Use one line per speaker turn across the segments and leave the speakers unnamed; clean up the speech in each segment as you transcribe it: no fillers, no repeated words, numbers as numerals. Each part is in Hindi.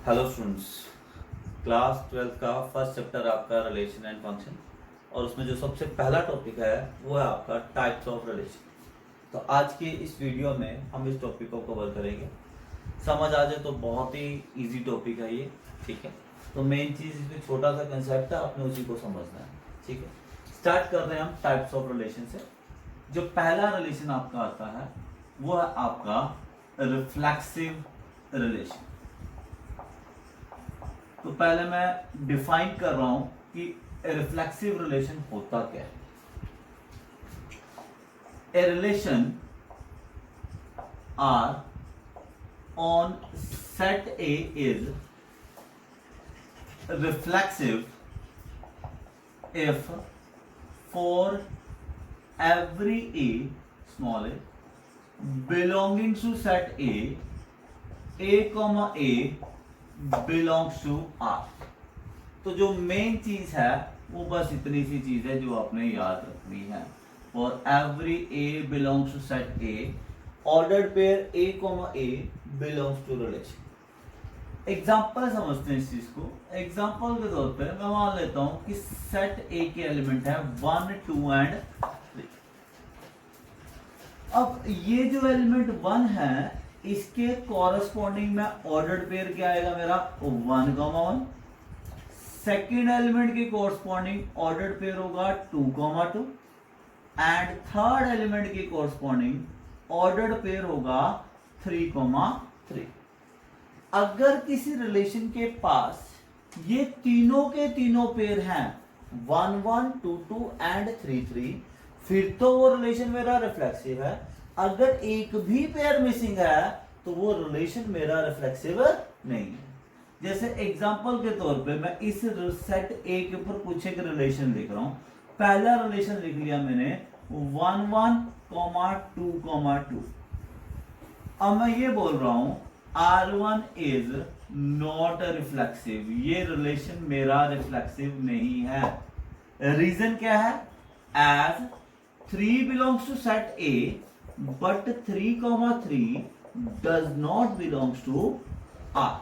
हेलो स्टूडेंट्स, क्लास 12 का फर्स्ट चैप्टर आपका रिलेशन एंड फंक्शन और उसमें जो सबसे पहला टॉपिक है वो है आपका टाइप्स ऑफ रिलेशन। तो आज के इस वीडियो में हम इस टॉपिक को कवर करेंगे। समझ आ जाए तो बहुत ही इजी टॉपिक है ये, ठीक है। तो मेन चीज़ इसमें छोटा सा कंसेप्ट है, आपने उसी को समझना है, ठीक है। स्टार्ट कर रहे हैं हम टाइप्स ऑफ रिलेशन से। जो पहला रिलेशन आपका आता है वो है आपका रिफ्लेक्सिव रिलेशन। तो पहले मैं डिफाइन कर रहा हूं कि रिफ्लेक्सिव रिलेशन होता क्या है। A relation R on set A is reflexive if for every a small a belonging to set comma a belongs to R। तो जो मेन चीज है वो बस इतनी सी चीज है जो आपने याद रखनी है। For every a belongs to set a ordered pair a comma a belongs to relation। Example समझते हैं इस चीज को। एग्जाम्पल के तौर पे मैं मान लेता हूं कि सेट ए के एलिमेंट है 1, 2 एंड 3। अब ये जो एलिमेंट 1 है इसके कॉरस्पॉन्डिंग में ऑर्डर्ड पेयर क्या आएगा मेरा 1, 1। सेकेंड एलिमेंट के कॉरस्पॉन्डिंग ऑर्डर्ड पेयर होगा 2, 2 एंड थर्ड एलिमेंट के कॉरस्पॉन्डिंग ऑर्डर्ड पेयर होगा 3, 3। अगर किसी रिलेशन के पास ये तीनों के तीनों पेयर हैं 1, 1, 2, 2 एंड 3, 3, फिर तो वो रिलेशन मेरा रिफ्लेक्सिव है। अगर एक भी पेयर मिसिंग है तो वो रिलेशन मेरा रिफ्लेक्सिव नहीं है। जैसे एग्जांपल के तौर पे मैं इस सेट ए के ऊपर कुछ एक रिलेशन लिख रहा हूं। पहला रिलेशन लिख लिया मैंने 1, 1, 2, 2। अब मैं ये बोल रहा हूं R1 इज नॉट रिफ्लेक्सिव, ये रिलेशन मेरा रिफ्लेक्सिव नहीं है। रीजन क्या है? As 3 belongs to set A but 3, 3 does not belongs to R।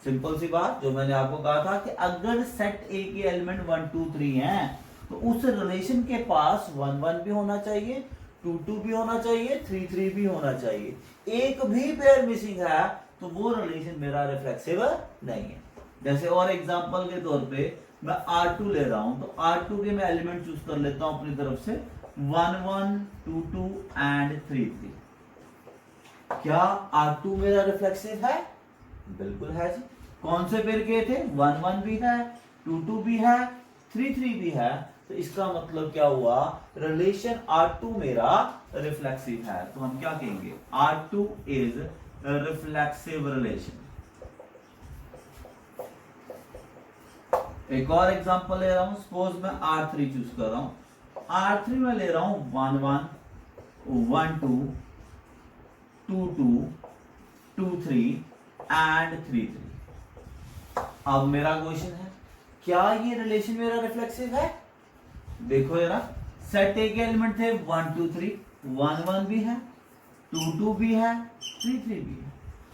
Simple सी बात, जो मैंने आपको कहा था कि अगर सेट A के एलिमेंट 1, 2, 3 हैं तो उस रिलेशन के पास 1, 1 भी होना चाहिए, 2, 2 भी होना चाहिए, 3, 3 भी होना चाहिए। एक भी पेयर मिसिंग है तो वो रिलेशन मेरा रिफ्लेक्सिव नहीं है। जैसे और एग्जांपल के तौर पे मैं R2 ले रहा हूं तो R2 के मैं एलिमेंट चूज कर लेता हूं अपनी तरफ से 1, 1, 2, 2 एंड 3, 3। क्या R2 मेरा रिफ्लेक्सिव है? बिल्कुल है जी। कौन से पेयर के थे? 1, 1 भी है, 2, 2 भी है, 3, 3 भी है। तो इसका मतलब क्या हुआ? रिलेशन R2 मेरा रिफ्लेक्सिव है। तो हम क्या कहेंगे? R2 is reflexive relation. एक और एग्जांपल ले रहा हूं। सपोज मैं R3 चूज कर रहा हूं। R3 में ले रहा हूं 1, 1, 1, 2, 2, 2, 2, 3 एंड 3, 3। अब मेरा क्वेश्चन है, क्या ये रिलेशन मेरा रिफ्लेक्सिव है? देखो जरा, सेट ए के एलिमेंट थे 1, 2, 3, 1, 1 भी है, 2, 2 भी है, 3, 3 भी है।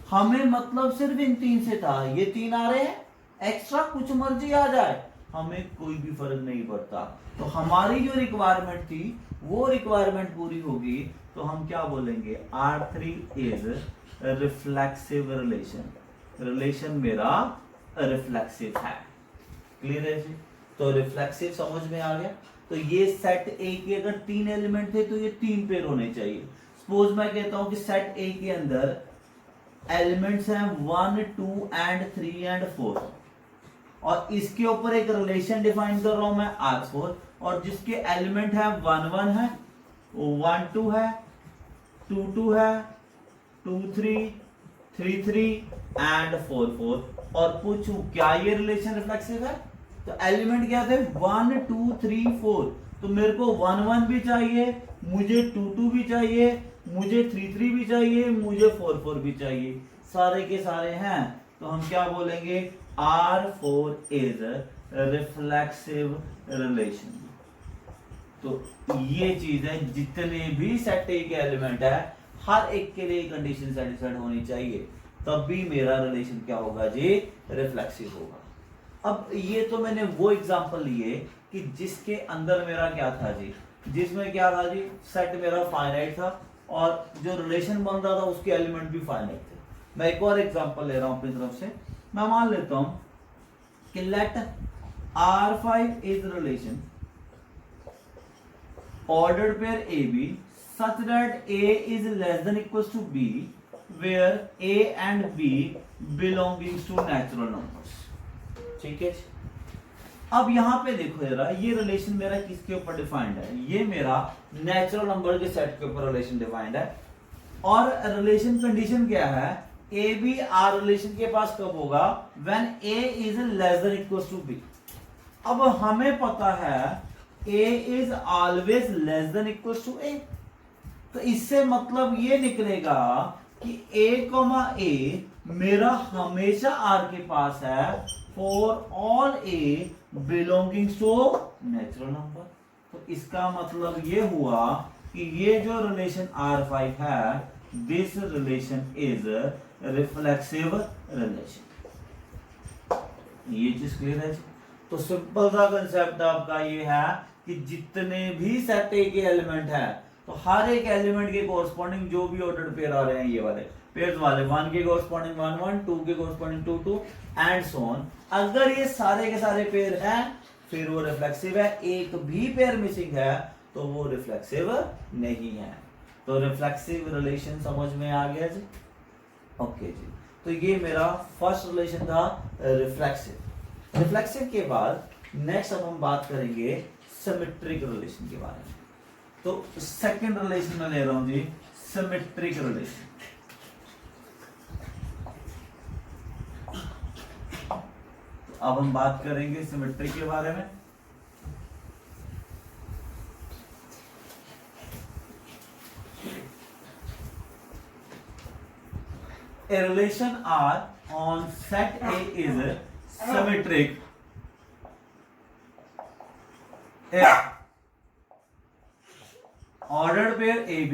हमें मतलब सिर्फ इन तीन से था, ये तीन आ रहे हैं, एक्स्ट्रा कुछ मर्जी आ जाए हमें कोई भी फर्क नहीं पड़ता। तो हमारी जो रिक्वायरमेंट थी वो रिक्वायरमेंट पूरी होगी तो हम क्या बोलेंगे? R3 is reflexive relation. Relation मेरा रिफ्लेक्सिव है। क्लियर है जी? तो रिफ्लेक्सिव समझ में आ गया। तो ये सेट ए के अगर 3 एलिमेंट थे तो ये 3 पेयर होने चाहिए। सपोज मैं कहता हूं कि सेट ए के अंदर एलिमेंट्स हैं 1, 2 एंड 3 एंड 4 और इसके ऊपर एक रिलेशन डिफाइन कर रहा हूं मैं R4 और जिसके एलिमेंट है 1, 1 है, 1, 2 है, 2, 2 है, 2, 3, 3, 3 एंड 4, 4 और पूछूं क्या ये रिलेशन रिफ्लेक्सिव है? तो एलिमेंट क्या थे? 1, 2, 3, 4। तो मेरे को 1, 1 भी चाहिए, मुझे 2, 2 भी चाहिए, मुझे 3, 3 भी चाहिए, मुझे 4, 4 भी चाहिए। सारे के सारे हैं तो हम क्या बोलेंगे? R4 is reflexive relation. तो ये चीज है, जितने भी सेट ए के एलिमेंट है हर एक के लिए कंडीशन सेटिस्फाइड होनी चाहिए। तब भी मेरा रिलेशन क्या होगा जी, रिफ्लेक्सिव होगा। अब ये तो मैंने वो एग्जांपल लिए कि जिसके अंदर मेरा क्या था जी, जिसमें क्या था जी, सेट मेरा फाइनाइट था और जो रिलेशन बन रहा था उसके एलिमेंट भी फाइनाइट थे। मैं एक और एग्जांपल ले रहा हूं अपनी तरफ से। मैं मान लेता हूं कि let R5 is relation ordered pair AB such that A is less than equals to B where A and B belongs to natural numbers। ठीक है, अब यहां पे देखो जरा, ये रिलेशन मेरा किसके ऊपर डिफाइंड है, ये मेरा नेचुरल नंबर के सेट के ऊपर रिलेशन डिफाइंड है। और रिलेशन कंडीशन क्या है, ए बी आर रिलेशन के पास कब होगा, when A is less than equals to B. अब हमें पता है A is always less than equals to A, तो इससे मतलब ये निकलेगा कि A, मेरा हमेशा R के पास है for all A belongings to natural number. तो इसका मतलब ये हुआ कि ये जो रिलेशन R5 है, this relation is reflexive relation. ये चीज क्लियर है। तो सिंपल सा कंसेप्ट आपका ये है कि जितने भी सेट ए के एलिमेंट है, तो हर एक एलिमेंट के कोरस्पॉन्डिंग जो भी ऑर्डर्ड पेयर आ रहे हैं, ये वाले पेयर्स वाले 1 के कोरस्पॉन्डिंग 1 1, 2 के कोरस्पॉन्डिंग 2 2 एंड सो ऑन, अगर ये सारे के सारे पेयर हैं फिर वो रिफ्लेक्सिव है। एक भी पेयर मिसिंग है तो वो रिफ्लेक्सिव नहीं है। तो रिफ्लेक्सिव रिलेशन समझ में आ गया जी। ओके जी, तो ये मेरा फर्स्ट रिलेशन था रिफ्लेक्सिव। रिफ्लेक्सिव के बाद नेक्स्ट अब हम बात करेंगे सिमेट्रिक रिलेशन के बारे में। तो सेकंड रिलेशन में ले रहा हूं जी, सिमेट्रिक रिलेशन। अब हम बात करेंगे सिमेट्रिक के बारे में। A relation R on set A is symmetric if ordered pair AB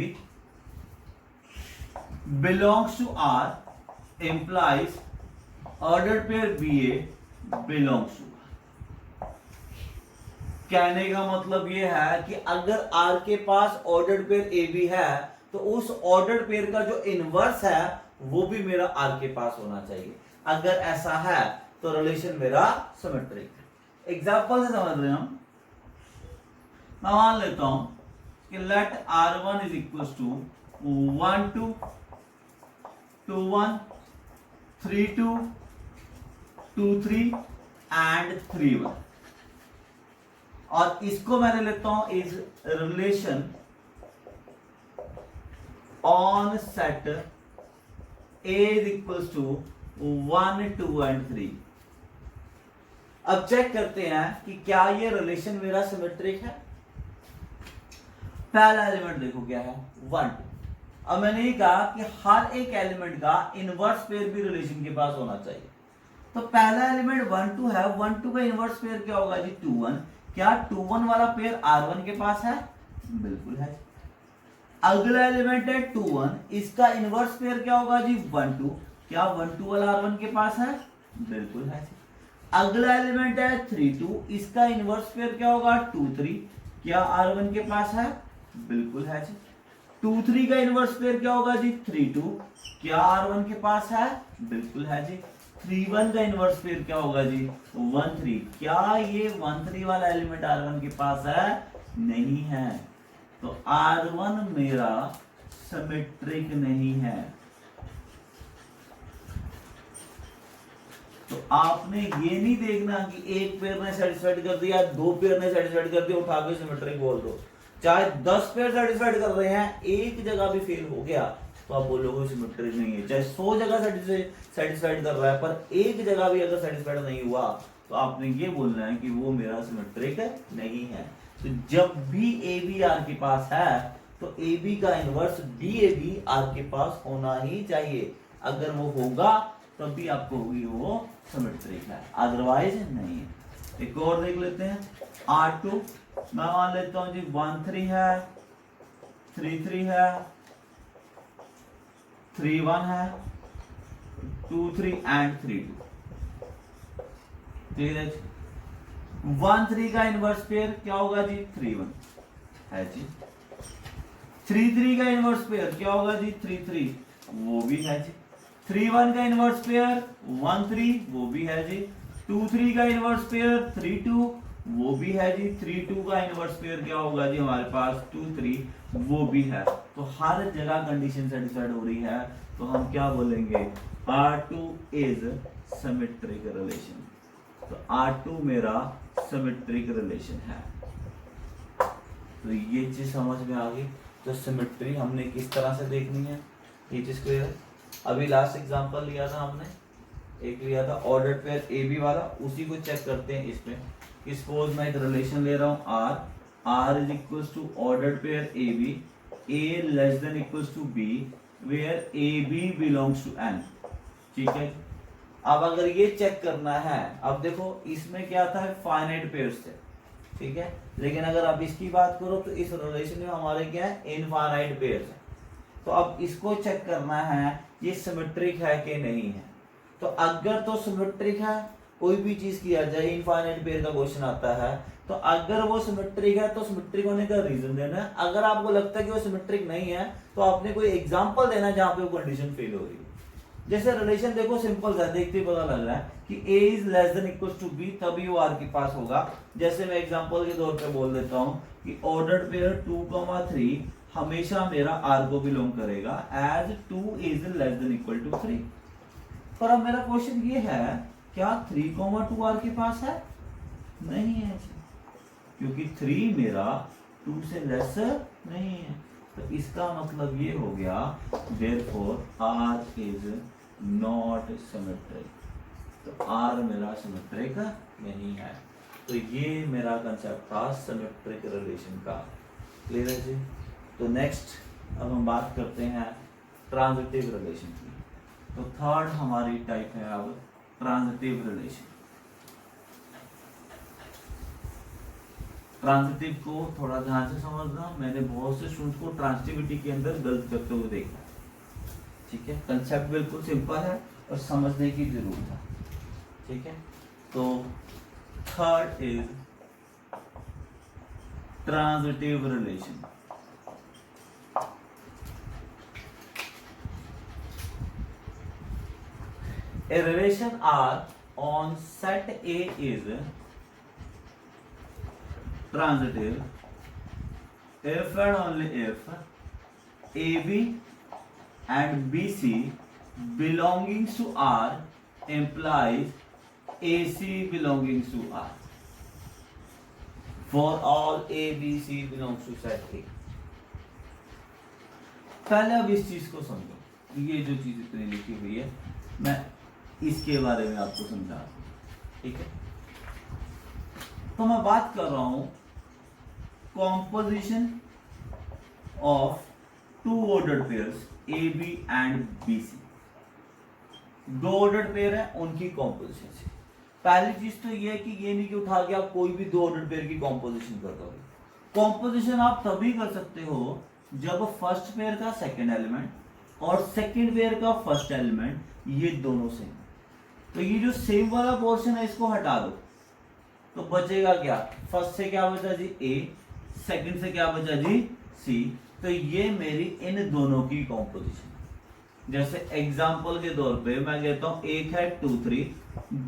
belongs to R implies ordered pair BA belongs to। कहने का मतलब ये है कि अगर R के पास ऑर्डर्ड पेयर AB है तो उस ऑर्डर्ड पेयर का जो इनवर्स है वो भी मेरा R के पास होना चाहिए। अगर ऐसा है तो रिलेशन मेरा सिमेट्रिक है। एग्जांपल से समझ रहे हैं हम। मैं मान लेता हूं कि let R1 is equal to 1 2 2 1 3 2 2 3 and 3 1, और इसको मैंने लेता हूं is relation on set A is equals to 1 2 and 3। अब चेक करते हैं कि क्या ये रिलेशन मेरा सिमेट्रिक है। पहला एलिमेंट देखो क्या है, 1 2। अब मैंने ये कहा कि हर एक एलिमेंट का इनवर्स पेयर भी रिलेशन के पास होना चाहिए। तो पहला एलिमेंट 1 2 है, 1 2 का इनवर्स पेयर क्या होगा जी, 2 1। क्या 2 1 वाला पेयर R1 के पास है? बिल्कुल है। अगला एलिमेंट है 2 1, इसका इनवर्स पेयर क्या होगा जी, 1 2। क्या 1 2 वाला R1 के पास है? बिल्कुल है। अगला एलिमेंट है 3 2, इसका इनवर्स पेयर क्या होगा, 2 3। क्या R1 के पास है? बिल्कुल है जी। 2 3 का इनवर्स पेयर क्या होगा जी, 3 2। क्या R1 के पास है? बिल्कुल है जी। 3 1 का इनवर्स पेयर क्या होगा जी, 1 3। क्या ये 1 3 वाला एलिमेंट R1 के पास है? नहीं है। तो R1 मेरा सिमेट्रिक नहीं है। तो आपने ये नहीं देखना कि एक पेयर ने सेटिस्फाइड कर दिया, 2 पेयर ने सेटिस्फाइड कर दिया, उठा के सिमेट्रिक बोल दो। चाहे 10 पेयर सेटिस्फाइड कर रहे हैं, एक जगह भी फेल हो गया तो आप बोलोगे सिमेट्रिक नहीं है। चाहे 100 जगह सेटिस्फाइड कर रहा है पर एक जगह भी अगर सेटिस्फाइड नहीं हुआ तो आपने ये बोलना है कि वो मेरा सिमेट्रिक नहीं है। तो जब भी ए बी आर के पास है तो ए बी का इनवर्स डी ए बी आर के पास होना ही चाहिए। अगर वो होगा तब भी आपको होगी वो सिमेट्रिक है, अदरवाइज नहीं है। एक और देख लेते हैं R2। मैं मान लेता हूं जी 1 3 है, 3 3 है, 3 1 है, 2 3 एंड 3 2। ठीक है जी। 1 3 का इनवर्स पेयर क्या होगा जी? 3 1 है जी। 3 3 का इनवर्स पेयर क्या होगा जी? 3 3, वो भी है जी। 3 1 का इनवर्स पेयर 1 3, वो भी है जी। 2 3 का इनवर्स पेयर 3 2, वो भी है जी। 3 2 का इनवर्स पेयर क्या होगा जी हमारे पास? 2 3, वो भी है। तो हर जगह कंडीशन सेटिस्फाइड हो रही है, तो हम क्या बोलेंगे? R2 is symmetric relation. तो R2 मेरा सिमेट्रिक रिलेशन है। तो ये चीज समझ में आ गई। तो सिमेट्री हमने किस तरह से देखनी है, ये चीज क्लियर है। अभी लास्ट एग्जांपल लिया था हमने, एक लिया था ऑर्डर्ड पेयर ए बी वाला, उसी को चेक करते हैं इसमें। कि सपोज मैं एक रिलेशन ले रहा हूँ R is equals to ordered pair A B, A less than equals to B, where A B belongs to N. ठीक है। अब अगर ये चेक करना है, अब देखो इसमें क्या था? फाइनाइट पेयर्स थे। ठीक है। लेकिन अगर आप इसकी बात करो तो इस रिलेशन में हमारे क्या है? इनफाइनाइट पेयर्स है। तो अब इसको चेक करना है ये सिमेट्रिक है कि नहीं है। तो अगर तो सिमेट्रिक है, कोई भी चीज किया जाए, इनफाइनाइट पेयर का क्वेश्चन आता है, तो अगर वो सिमेट्रिक है तो सिमेट्रिक होने का रीजन देना है। अगर आपको लगता है कि वो सिमेट्रिक नहीं है, तो आपने कोई एग्जांपल देना है जहां पे वो कंडीशन फेल हो रही है। जैसे रिलेशन देखो सिंपल सा, देखते ही पता लग रहा है कि a is less than equal to b, तभी वो r के पास होगा। जैसे मैं एग्जांपल के तौर पे बोल देता हूं कि ऑर्डर्ड पेयर 2 3 हमेशा मेरा r को बिलोंग करेगा as 2 is less than equal to 3। पर अब मेरा क्वेश्चन ये है, क्या 3 2 r के पास है? नहीं है, क्योंकि 3 मेरा 2 से लेस नहीं है। तो इसका मतलब ये हो गया therefore r is not symmetric. तो r मेरा सिमेट्रिक नहीं है। तो ये मेरा कंसेप्ट था सिमेट्रिक रिलेशन का। क्लियर है जी। तो नेक्स्ट अब हम बात करते हैं ट्रांजिटिव रिलेशन की। तो थर्ड हमारी टाइप है अब ट्रांजिटिव रिलेशन। ट्रांजिटिव को थोड़ा ध्यान से समझना, मैंने बहुत से स्टूडेंट्स को ट्रांजिटिविटी के अंदर गलत करते हुए देखा। ठीक है। कंसेप्ट बिल्कुल सिंपल है और समझने की जरूरत है। ठीक है। तो third is transitive relation. A relation R on set A is transitive if and only if AB and BC belonging to R implies AC belongs to R. For all A, B, C belongs to set A. पहले अब इस चीज को समझो, ये जो चीज इतनी लिखी हुई है मैं इसके बारे में आपको समझा रहा हूं। ठीक है। तो मैं बात कर रहा हूं composition of two ordered pairs A B and B C. दो ऑर्डर्ड पेयर है, उनकी कॉम्पोजिशन से। पहली चीज तो ये है कि ये नहीं कि उठा के आप कोई भी दो ऑर्डर्ड पेयर की कॉम्पोजिशन कर दोगे। कॉम्पोजिशन आप तभी कर सकते हो जब फर्स्ट पेयर का सेकेंड एलिमेंट और सेकेंड पेयर का फर्स्ट एलिमेंट ये दोनों सेम। तो ये जो सेम वाला पोर्शन है इसको हटा दो, तो बचेगा क्या? फर्स्ट से क्या बचा जी? ए, सेकंड से क्या बचा जी? सी। तो ये मेरी इन दोनों की कॉम्पोजिशन। जैसे एग्जांपल के तौर पे मैं कहता हूं एक है 2 3,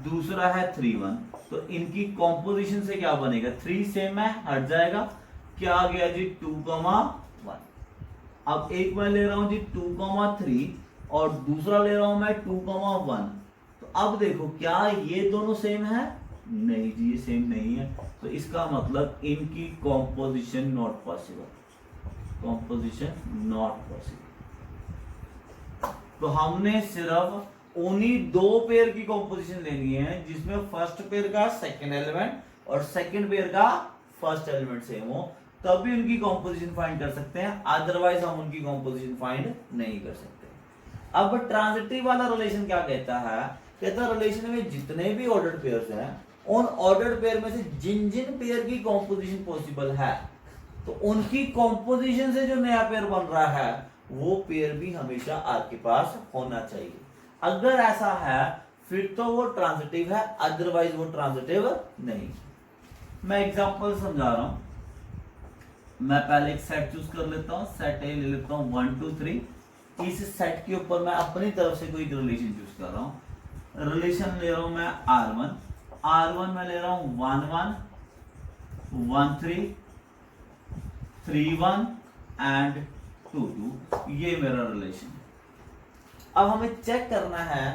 दूसरा है 3 1। तो इनकी कॉम्पोजिशन से क्या बनेगा? 3 सेम है, हट जाएगा, क्या आ गया जी? 2 1। अब एक मैं ले रहा हूं जी 2 3 और दूसरा ले रहा हूं मैं 2 1। तो अब देखो क्या ये दोनों सेम है? नहीं जी, ये सेम नहीं है। तो इसका मतलब इनकी composition not possible. Composition not possible. तो हमने सिर्फ उन्हीं दो पेयर की कॉम्पोजिशन लेनी है जिसमें फर्स्ट पेयर का सेकंड एलिमेंट और सेकंड पेयर का फर्स्ट एलिमेंट सेम हो, तभी उनकी कॉम्पोजिशन फाइंड कर सकते हैं। अदरवाइज हम उनकी कॉम्पोजिशन फाइंड नहीं कर सकते। अब ट्रांजिटिव वाला रिलेशन क्या कहता है? कहता है रिलेशन में जितने भी ऑर्डर्ड पेयर्स हैं, उन ऑर्डर्ड पेयर में से जिन जिन पेयर की कॉम्पोजिशन पॉसिबल है, तो उनकी कॉम्पोजिशन से जो नया पेयर बन रहा है वो पेयर भी हमेशा आर के पास होना चाहिए। अगर ऐसा है फिर तो वो ट्रांजिटिव है, अदरवाइज वो ट्रांजिटिव नहीं। मैं एग्जांपल समझा रहा हूं। मैं पहले एक सेट चूज कर लेता हूं, सेट ए ले लेता हूं 1 2 3। इस सेट के ऊपर मैं अपनी तरफ से कोई रिलेशन चूज कर रहा हूं। रिलेशन ले रहा हूं मैं R1 में ले रहा हूं 1 1 1 3 3 1 एंड 2 2। ये मेरा रिलेशन है। अब हमें चेक करना है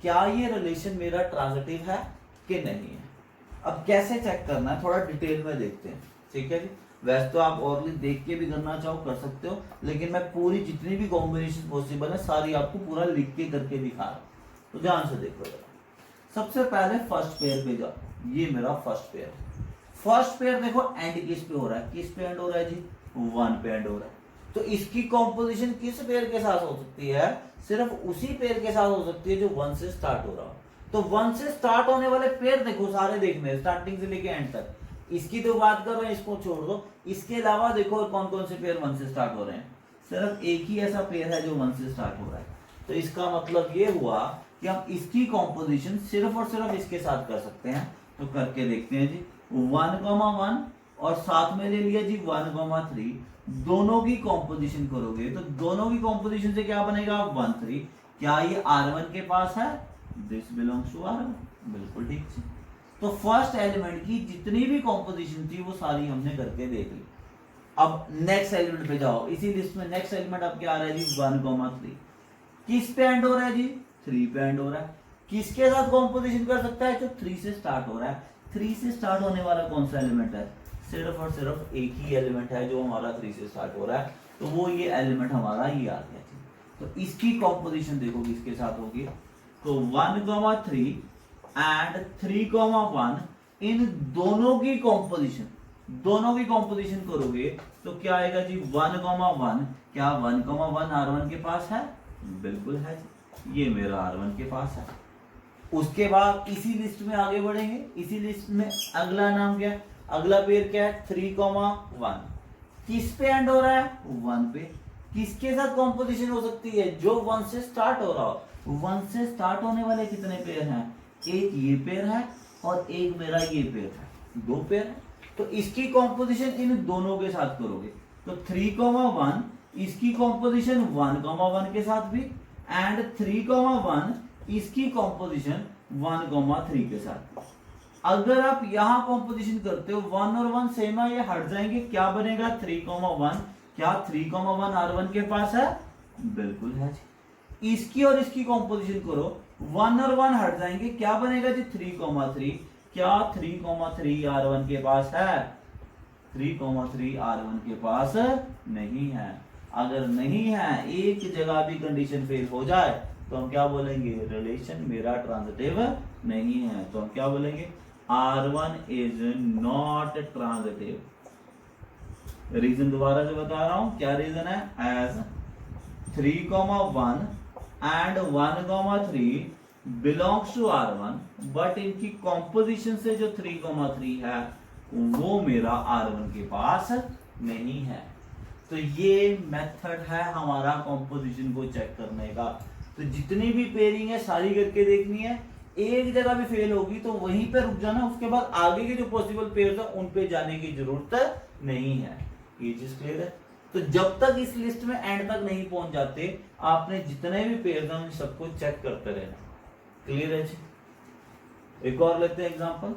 क्या ये रिलेशन मेरा ट्रांजिटिव है कि नहीं है। अब कैसे चेक करना है थोड़ा डिटेल में देखते हैं, ठीक है जी। वैसे तो आप और देख के भी करना चाहो कर सकते हो, लेकिन मैं पूरी जितनी भी कॉम्बिनेशन पॉसिबल है सारी आपको पूरा लिख के करके दिखा रहा हूं, तो ध्यान से देखो जरा। सबसे पहले फर्स्ट पेयर पे जाओ, ये मेरा फर्स्ट पेयर है। फर्स्ट पेयर देखो एंड किस पे हो रहा है, किस पे एंड हो रहा है जी, 1 पे एंड हो रहा है। तो इसकी कॉम्पोजिशन किस पेयर के साथ हो सकती है, सिर्फ उसी पेयर के साथ हो सकती है जो 1 से स्टार्ट हो रहा हो। तो 1 से स्टार्ट होने वाले पेयर देखो सारे देखने, स्टार्टिंग से लेके एंड तक। इसकी तो बात कर रहे हैं, इसको छोड़ दो। इसके अलावा देखो कौन कौन से पेयर 1 से स्टार्ट हो रहे हैं। सिर्फ एक ही ऐसा पेयर है जो 1 से स्टार्ट हो रहा है। तो इसका मतलब ये हुआ कि हम इसकी कॉम्पोजिशन सिर्फ और सिर्फ इसके साथ कर सकते हैं। तो करके देखते हैं जी। 1,1 और साथ में ले लिया जी 1,3। दोनों की कॉम्पोजिशन करोगे तो दोनों की कॉम्पोजिशन से क्या बनेगा 1 3। क्या ये R1 के पास है, दिस बिलोंग्स टू R1, बिल्कुल ठीक है। तो फर्स्ट एलिमेंट की जितनी भी कॉम्पोजिशन थी वो सारी हमने करके देख ली। अब नेक्स्ट एलिमेंट पे जाओ, इसी लिस्ट में नेक्स्ट एलिमेंट अब क्या आ रहा है जी 1,3। किस पे एंड हो रहा है जी 3 पे एंड हो रहा है। किसके साथ कॉम्पोजिशन कर सकता है, जो 3 से स्टार्ट हो रहा है। 3 से स्टार्ट होने वाला कौन सा एलिमेंट है, सिर्फ और सिर्फ एक ही एलिमेंट है जो हमारा 3 से स्टार्ट हो रहा है। तो वो ये एलिमेंट हमारा ये आ गया जी। तो इसकी कॉम्पोजिशन देखो किसके साथ होगी, तो 1,3 एंड 3,1 इन दोनों की कॉम्पोजिशन करोगे तो क्या आएगा जी 1,1। क्या 1,1 R1 के पास है, बिल्कुल है जी, ये मेरा R1 के पास है। उसके बाद इसी लिस्ट में आगे बढ़ेंगे। इसी लिस्ट में अगला नाम क्या है, अगला पेयर क्या है 3,1। किस पे एंड हो रहा है, 1 पे। किसके साथ कॉम्पोजिशन हो सकती है, जो 1 से स्टार्ट हो रहा हो। 1 से स्टार्ट होने वाले कितने पेयर हैं, एक ये पेयर है और एक मेरा ये पेयर है, 2 पेयर है। तो इसकी कॉम्पोजिशन इन दोनों के साथ करोगे तो 3,1 इसकी कॉम्पोजिशन 1,1 के साथ भी, एंड 3,1 इसकी कॉम्पोजिशन 1,3 के साथ। अगर आप यहां कॉम्पोजिशन करते हो 1 और 1 सेम है, ये हट जाएंगे, क्या बनेगा 3,1। क्या 3,1 R1 के पास है, बिल्कुल है जी। इसकी और इसकी कॉम्पोजिशन करो, 1 और 1 हट जाएंगे, क्या बनेगा जी 3,3। क्या 3,3 R1 के पास है, 3,3 R1 के पास नहीं है। अगर नहीं है, एक जगह भी कंडीशन फेल हो जाए तो हम क्या बोलेंगे, रिलेशन मेरा ट्रांजिटिव नहीं है। तो हम क्या बोलेंगे, R1 is not transitive. Reason दोबारा से बता रहा हूं, क्या रीजन है, as 3,1 and 1,3 belongs to R1, but इनकी कॉम्पोजिशन से जो 3,3 है वो मेरा R1 के पास नहीं है। तो ये मेथड है हमारा कॉम्पोजिशन को चेक करने का। तो जितनी भी पेयरिंग है सारी करके देखनी है। एक जगह भी फेल होगी तो वहीं पे रुक जाना, उसके बाद आगे के जो पॉसिबल पेयर्स है उन पे जाने की जरूरत नहीं है। ये चीज क्लियर है। तो जब तक इस लिस्ट में एंड तक नहीं पहुंच जाते, आपने जितने भी पेयर्स हैं उन सबको चेक करते रहना। क्लियर है जी। एक और लेते हैं एग्जांपल,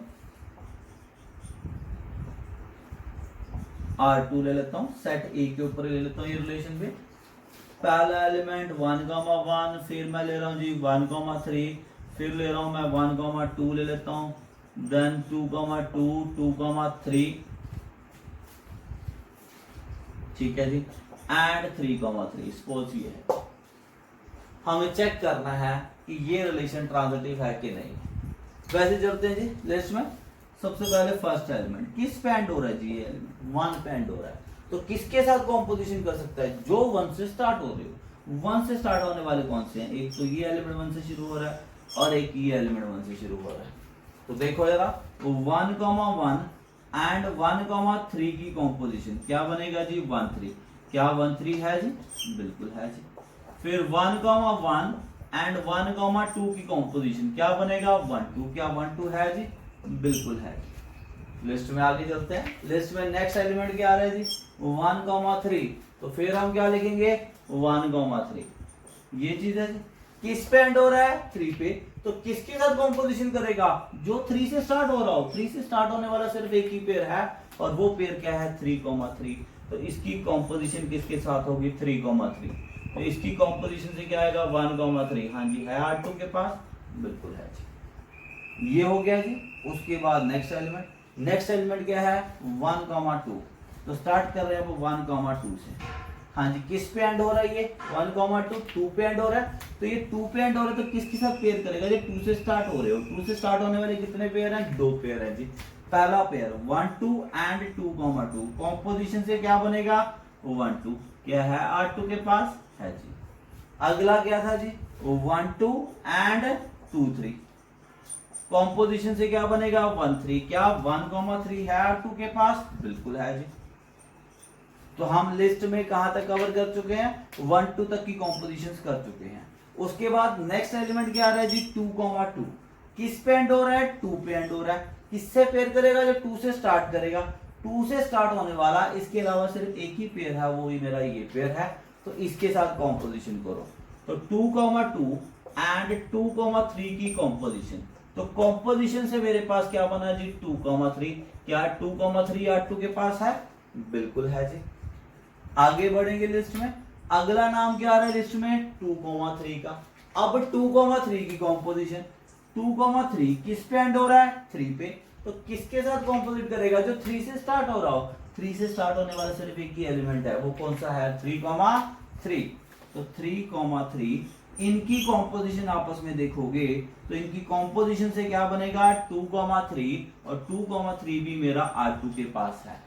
R2 ले लेता हूं, सेट ए के ऊपर ले लेता हूं ये रिलेशन पे। पहला एलिमेंट 1,1, फिर मैं ले रहा हूं जी 1,3, फिर ले रहा हूं मैं 1,2 ले लेता हूं, देन 2,2 2,3, ठीक है जी, एंड 3,3। सपोज ये है, हमें चेक करना है कि ये रिलेशन ट्रांजिटिव है कि नहीं। वैसे चलते हैं जी लिस्ट में। सबसे पहले फर्स्ट एलिमेंट किस पे एंड हो रहा है जी, ये एलिमेंट 1 पे एंड हो रहा है। तो किसके साथ कॉम्पोजिशन कर सकता है, जो 1 से स्टार्ट हो रही हो। 1 से स्टार्ट होने वाले कौन से हैं, एक तो ये एलिमेंट 1 से शुरू हो रहा है और एक ये एलिमेंट 1 से शुरू हो रहा है। तो देखो जरा, 1,1 एंड 1,3 की कॉम्पोजिशन क्या बनेगा जी 1 3। क्या 1 3 है जी, बिल्कुल है जी। फिर 1,1 एंड 1,2 की कॉम्पोजिशन क्या बनेगा 1 2। क्या 1 2 है जी? बिल्कुल है। लिस्ट में आगे चलते हैं। लिस्ट में नेक्स्ट एलिमेंट क्या आ रहा है जी 1,3। तो फिर हम क्या लिखेंगे 1,3। ये चीज है जी। किस पे एंड हो रहा है 3 पे। तो किसके साथ कॉम्पोजिशन करेगा जो 3 से स्टार्ट हो रहा हो। 3 से स्टार्ट होने वाला सिर्फ एक ही पेयर है और वो पेयर क्या है 3,3। तो इसकी कॉम्पोजिशन किसके साथ होगी 3,3। तो इसकी कॉम्पोजिशन से क्या आएगा 1,3। हाँ जी है R2 के पास बिल्कुल है जी। ये हो गया जी। उसके बाद नेक्स्ट एलिमेंट क्या है 1,2। तो स्टार्ट कर रहे हैं वो 1,2 से। हाँ जी किस पे एंड हो रहा है ये 1,2 2 पे एंड हो रहा है। तो ये 2 पे एंड हो रहा है तो किसके साथ पेयर करेगा। ये 2 से स्टार्ट हो रहे हो। 2 से स्टार्ट होने वाले कितने पेयर हैं 2 पेयर है जी। पहला पेयर 1 2 एंड 2,2 कॉम्पोजिशन से क्या बनेगा 1 2। क्या है R2 के पास है जी। अगला क्या था जी 1 2 एंड 2 3 कॉम्पोजिशन से क्या बनेगा 1 3। क्या 1,3 है R2 के पास बिल्कुल है जी। तो हम लिस्ट में कहां तक कवर कर चुके हैं 1 2 तक की कॉम्पोजिशंस कर चुके हैं। उसके बाद नेक्स्ट एलिमेंट क्या आ रहा है जी 2,2 किस पे एंड हो रहा है 2 पे एंड हो रहा है। किससे पेयर करेगा जो 2 से स्टार्ट करेगा। 2 से स्टार्ट होने वाला इसके अलावा सिर्फ एक ही पेयर है वो ही मेरा ये पेयर है। तो इसके साथ कॉम्पोजिशन करो। तो 2,2 एंड 2,3 की कॉम्पोजिशन। तो कॉम्पोजिशन से मेरे पास क्या बना जी 2,3। क्या 2,3 R2 के पास है बिल्कुल है जी। आगे बढ़ेंगे लिस्ट में। अगला नाम क्या आ रहा है लिस्ट में 2,3 का। अब 2,3 की कॉम्पोजिशन 2,3 किस पे एंड हो रहा है 3 पे। तो किसके साथ कॉम्पोजिट करेगा जो 3 से स्टार्ट हो रहा हो। 3 से स्टार्ट होने वाला सिर्फ एक ही एलिमेंट है वो कौन सा है 3,3। तो 3,3 इनकी कॉम्पोजिशन आपस में देखोगे तो इनकी कॉम्पोजिशन से क्या बनेगा 2,3 और 2,3 भी मेरा R2 के पास है।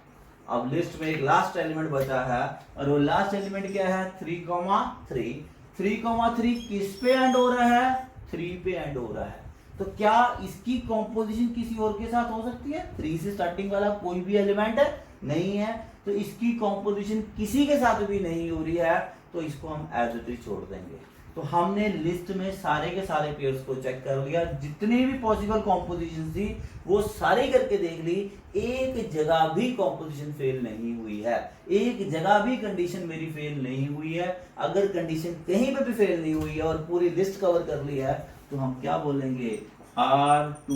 अब लिस्ट में एक लास्ट एलिमेंट बचा है और वो लास्ट एलिमेंट क्या है 3,3। 3,3 किस पे एंड हो रहा है 3 पे एंड हो रहा है। तो क्या इसकी कॉम्पोजिशन किसी और के साथ हो सकती है 3 से स्टार्टिंग वाला कोई भी एलिमेंट नहीं है। तो इसकी कॉम्पोजिशन किसी के साथ भी नहीं हो रही है तो इसको हम एज इट इज छोड़ देंगे। तो हमने लिस्ट में सारे के सारे पेयर्स को चेक कर लिया। जितनी भी पॉसिबल कॉम्पोजिशन थी वो सारी करके देख ली। एक जगह भी कॉम्पोजिशन फेल नहीं हुई है। एक जगह भी कंडीशन मेरी फेल नहीं हुई है। अगर कंडीशन कहीं पे भी फेल नहीं हुई है और पूरी लिस्ट कवर कर ली है तो हम क्या बोलेंगे R2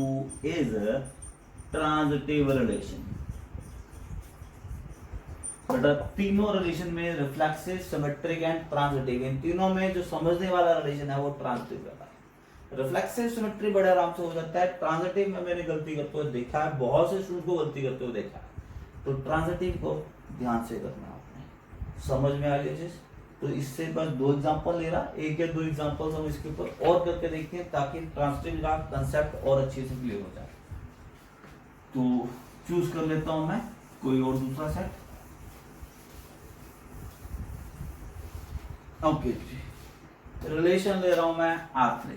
इज ट्रांजिटिव रिलेशन। बेटा तीनों रिलेशन में रिफ्लेक्सिव सिमेट्रिक एंड ट्रांजिटिव इन तीनों में जो समझने वाला रिलेशन है वो ट्रांजिटिव रहता है। रिफ्लेक्सिव सिमेट्री बड़े आराम से हो जाता है। ट्रांजिटिव में मैंने गलती करते हुए देखा है बहुत से स्टूडेंट को गलती करते हुए देखा है। तो ट्रांजिटिव को ध्यान से करना आपने समझ में आ गया चीज। तो इससे बस 2 एग्जांपल ले रहा एक या 2 एग्जांपल्स हम इसके ऊपर और करके देखते हैं ताकि ट्रांजिटिव का कंसेप्ट और अच्छे से क्लियर हो जाए। तो चूज कर लेता हूं मैं कोई और दूसरा सेट। ओके रिलेशन ले रहा हूं मैं R3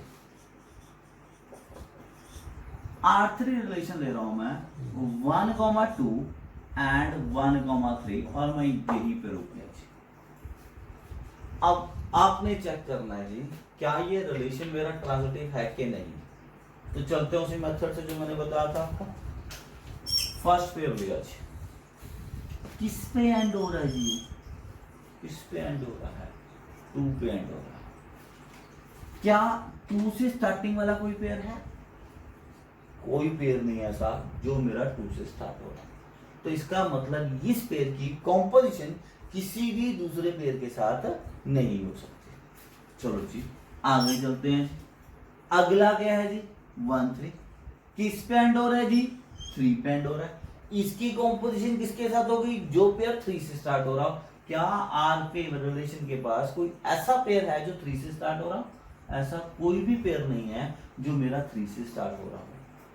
रिलेशन ले रहा हूं मैं 1,2 एंड 1,3 और मैं यही पे रुक गया जी। अब आपने चेक करना है जी क्या ये रिलेशन मेरा ट्रांजिटिव है कि नहीं। तो चलते हैं उसी मेथड से जो मैंने बताया था आपको। फर्स्ट पेयर लिया जी किस पे एंड हो रहा है जी किस पे एंड हो रहा है 2 पे एंड हो रहा है। क्या 2 से स्टार्टिंग वाला कोई पेयर है कोई पेयर नहीं ऐसा जो मेरा 2 से स्टार्ट हो रहा है। तो इसका मतलब इस पेयर की कॉम्पोजिशन किसी भी दूसरे पेयर के साथ नहीं हो सकती। चलो जी आगे चलते हैं। अगला क्या है जी 1 3 किस पे एंड हो रहा है जी 3 पे एंड हो रहा है। इसकी कॉम्पोजिशन किसके साथ होगी जो पेयर 3 से स्टार्ट हो रहा हो। क्या R पे रिलेशन के पास कोई ऐसा पेयर है जो 3 से स्टार्ट हो रहा हो। ऐसा कोई भी पेयर नहीं है जो मेरा 3 से स्टार्ट हो रहा हो।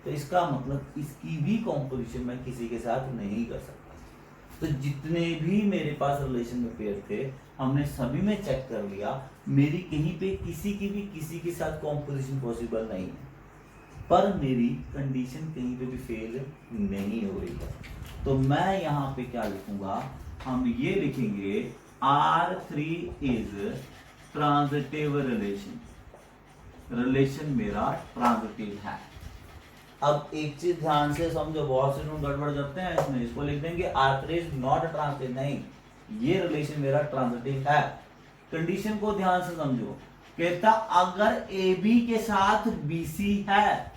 तो इसका मतलब इसकी भी कॉम्पोजिशन मैं किसी के साथ नहीं कर सकता। तो जितने भी मेरे पास रिलेशन में पेयर थे हमने सभी में चेक कर लिया मेरी कहीं पे किसी की भी किसी के साथ कॉम्पोजिशन पॉसिबल नहीं है। पर मेरी कंडीशन कहीं पे भी फेल नहीं हो रही है। तो मैं यहाँ पे क्या लिखूंगा हम ये लिखेंगे R3 is transitive relation. Relation मेरा ट्रांजिटिव है। अब एक चीज ध्यान से समझो, बहुत से लोग गड़बड़ करते हैं इसमें, इसको लिख देंगे R3 इज नॉट ट्रांजिटिव। नहीं, ये रिलेशन मेरा ट्रांजिटिव है। कंडीशन को ध्यान से समझो, कहता अगर AB के साथ BC है,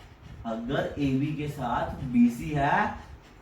अगर AB के साथ BC है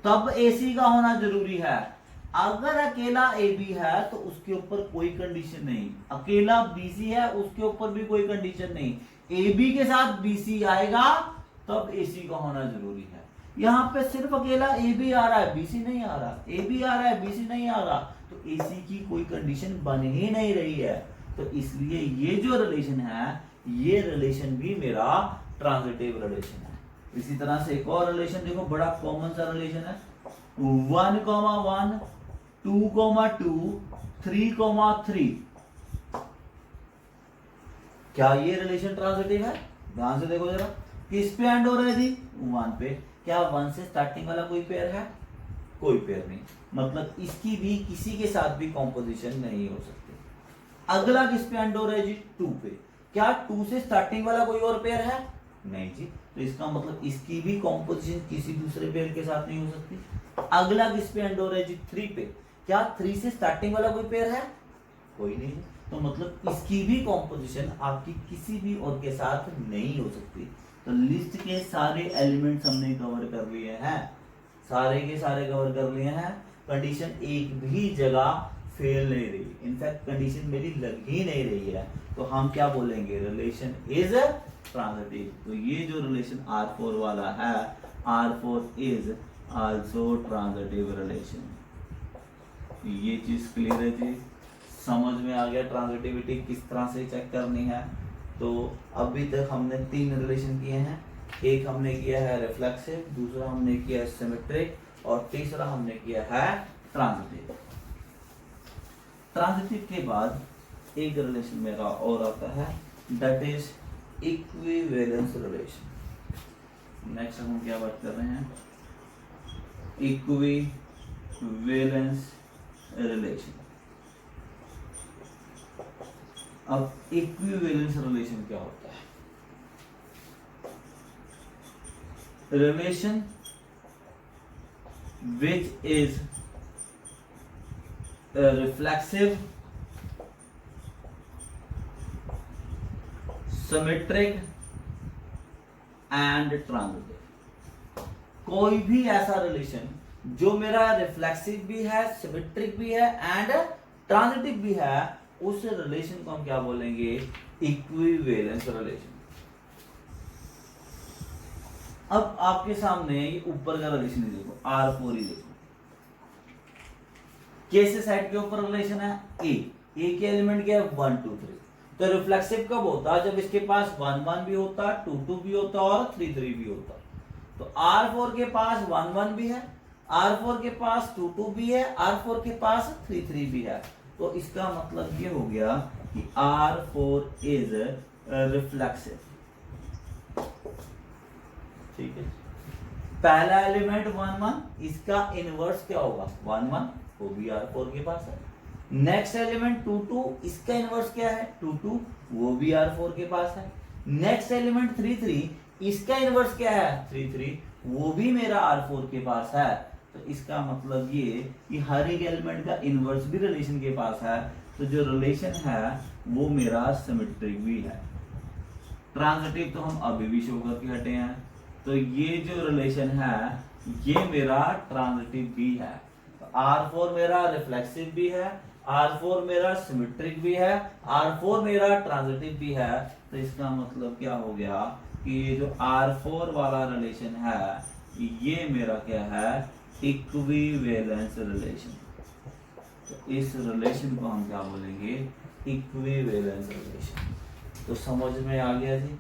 तब AC का होना जरूरी है। अगर अकेला AB है तो उसके ऊपर कोई कंडीशन नहीं, अकेला BC है उसके ऊपर भी कोई कंडीशन नहीं, AB के साथ BC आएगा तब AC का होना जरूरी है। यहां पे सिर्फ अकेला AB आ रहा है, BC नहीं आ रहा, AB आ रहा है, BC नहीं आ रहा, तो AC की कोई कंडीशन बन ही नहीं रही है। तो इसलिए ये जो रिलेशन है, ये रिलेशन भी मेरा ट्रांजिटिव रिलेशन है। इसी तरह से एक और रिलेशन देखो, बड़ा कॉमन सा रिलेशन है, 1,1 2,2 3,3। क्या ये रिलेशन ट्रांजिटिव है? ध्यान से देखो जरा, किस पे एंड हो रही थी? 1 पे। क्या 1 से स्टार्टिंग वाला कोई पेयर है? कोई पेयर नहीं, मतलब इसकी भी किसी के साथ भी कॉम्पोजिशन नहीं हो सकती। अगला किस पे एंड हो रहा है जी? 2 पे। क्या 2 से स्टार्टिंग वाला कोई और पेयर है? नहीं जी, तो इसका मतलब इसकी भी कॉम्पोजिशन किसी दूसरे पेयर के साथ नहीं हो सकती। अगला किस पे एंड हो रहा है जी? 3 पे। क्या 3 से स्टार्टिंग वाला कोई पेयर है? कोई नहीं, तो मतलब इसकी भी कॉम्पोजिशन आपकी किसी भी और के साथ नहीं हो सकती। तो लिस्ट के सारे एलिमेंट्स हमने कवर कर लिए हैं, सारे के सारे कवर कर लिए हैं। कंडीशन एक भी जगह फेल नहीं रही, इनफैक्ट कंडीशन मेरी लग ही नहीं रही है, तो हम क्या बोलेंगे? Relation is transitive. तो ये जो रिलेशन R4 वाला है, R4 is also transitive relation. ये चीज क्लियर है जी, समझ में आ गया ट्रांजिटिविटी किस तरह से चेक करनी है। तो अभी तक हमने 3 रिलेशन किए हैं, एक हमने किया है रिफ्लेक्सिव, दूसरा हमने किया है सिमेट्रिक, और तीसरा हमने किया है ट्रांजिटिव। ट्रांजिटिव के बाद एक रिलेशन मेरा और आता है, that is equivalence relation. Next हम क्या बात कर रहे हैं? Equivalence relation. अब इक्विवेलेंस रिलेशन क्या होता है? Relation which is reflexive, symmetric and transitive. कोई भी ऐसा रिलेशन जो मेरा रिफ्लेक्सिव भी है, सिमेट्रिक भी है एंड ट्रांजिटिव भी है, उस रिलेशन को हम क्या बोलेंगे? Equivalence relation. अब आपके सामने ये ऊपर का रिलेशन ही देखो, R4 ही देखो, कैसे साइड के ऊपर रिलेशन है? ए के एलिमेंट क्या है? 1 2 3। तो रिफ्लेक्सिव कब होता है? जब इसके पास 1 1 भी होता, 2 2 भी होता और 3 3 भी होता। तो R4 के पास 1 1 भी है, R4 के पास 2 2 भी है, R4 के पास 3 3 भी है। तो इसका मतलब ये हो गया कि R4 इज रिफ्लेक्सिव। ठीक है, पहला एलिमेंट 1 1, इसका इनवर्स क्या होगा? 1 1, वो भी R4 के पास है। नेक्स्ट एलिमेंट 2 2, इसका इनवर्स क्या है? 2 2, वो भी R4 के पास है। नेक्स्ट एलिमेंट 3 3, इसका इनवर्स क्या है? 3 3, वो भी मेरा R4 के पास है। तो इसका मतलब ये कि हर एक एलिमेंट का इनवर्स भी रिलेशन के पास है, तो जो रिलेशन है वो मेरा सिमेट्रिक भी है। ट्रांजिटिव तो हम अभी भी शो करके हटे हैं, तो ये जो रिलेशन है ये मेरा ट्रांजिटिव भी है। तो R4 मेरा रिफ्लेक्सिव भी है, R4 मेरा सिमेट्रिक भी है, R4 मेरा ट्रांजिटिव भी है। तो इसका मतलब क्या हो गया कि ये जो R4 वाला रिलेशन है ये मेरा क्या है? Equivalence relation. तो इस रिलेशन को हम क्या बोलेंगे? Equivalence relation. तो समझ में आ गया जी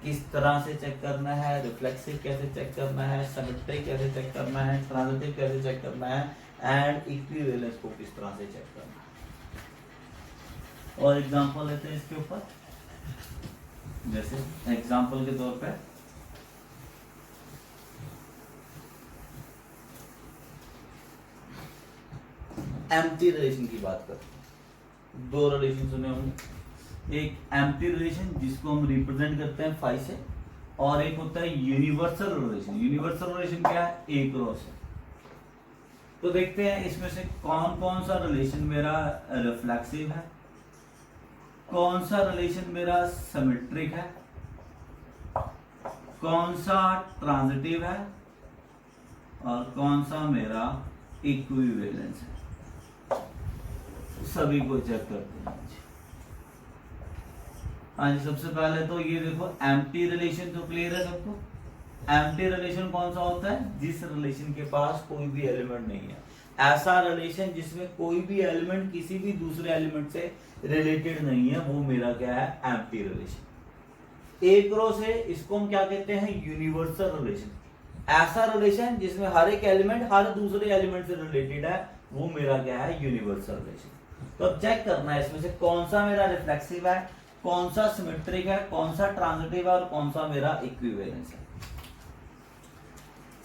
किस तरह से चेक करना है, रिफ्लेक्सिव कैसे चेक करना है, सिमेट्रिक कैसे चेक करना है, ट्रांजिटिव कैसे चेक करना है, एंड इक्विवेलेंस को किस तरह से चेक करना है। और एग्जांपल लेते हैं इसके ऊपर, जैसे एग्जांपल के तौर पे एम्प्टी रिलेशन की बात करते हैं। 2 रिलेशन सुने होंगे, एक एम्प्टी रिलेशन जिसको हम रिप्रेजेंट करते हैं फाई से, और एक होता है यूनिवर्सल रिलेशन। यूनिवर्सल रिलेशन क्या है? ए क्रॉस है। तो देखते हैं इसमें से कौन कौन सा रिलेशन मेरा रिफ्लेक्सिव है, कौन सा रिलेशन मेरा सिमेट्रिक है, कौन सा ट्रांजिटिव है, और कौन सा मेरा इक्विवेलेंस है। सभी को चेक करते हैं। हाँ जी, सबसे पहले तो ये देखो एम्प्टी रिलेशन तो क्लियर है सबको। एम्प्टी रिलेशन कौन सा होता है? जिस रिलेशन के पास कोई भी एलिमेंट नहीं है, ऐसा रिलेशन जिसमें कोई भी एलिमेंट किसी भी दूसरे एलिमेंट से रिलेटेड नहीं है, वो मेरा क्या है? Empty relation. ए क्रॉस है, इसको हम क्या कहते हैं? Universal relation. ऐसा रिलेशन जिसमें हर एक एलिमेंट हर दूसरे एलिमेंट से रिलेटेड है, वो मेरा क्या है? Universal relation. तो अब चेक करना है इसमें से कौन सा मेरा रिफ्लेक्सिव है, कौन सा सिमेट्रिक है, कौन सा ट्रांजिटिव है, और कौन सा मेरा इक्विवेलेंस है।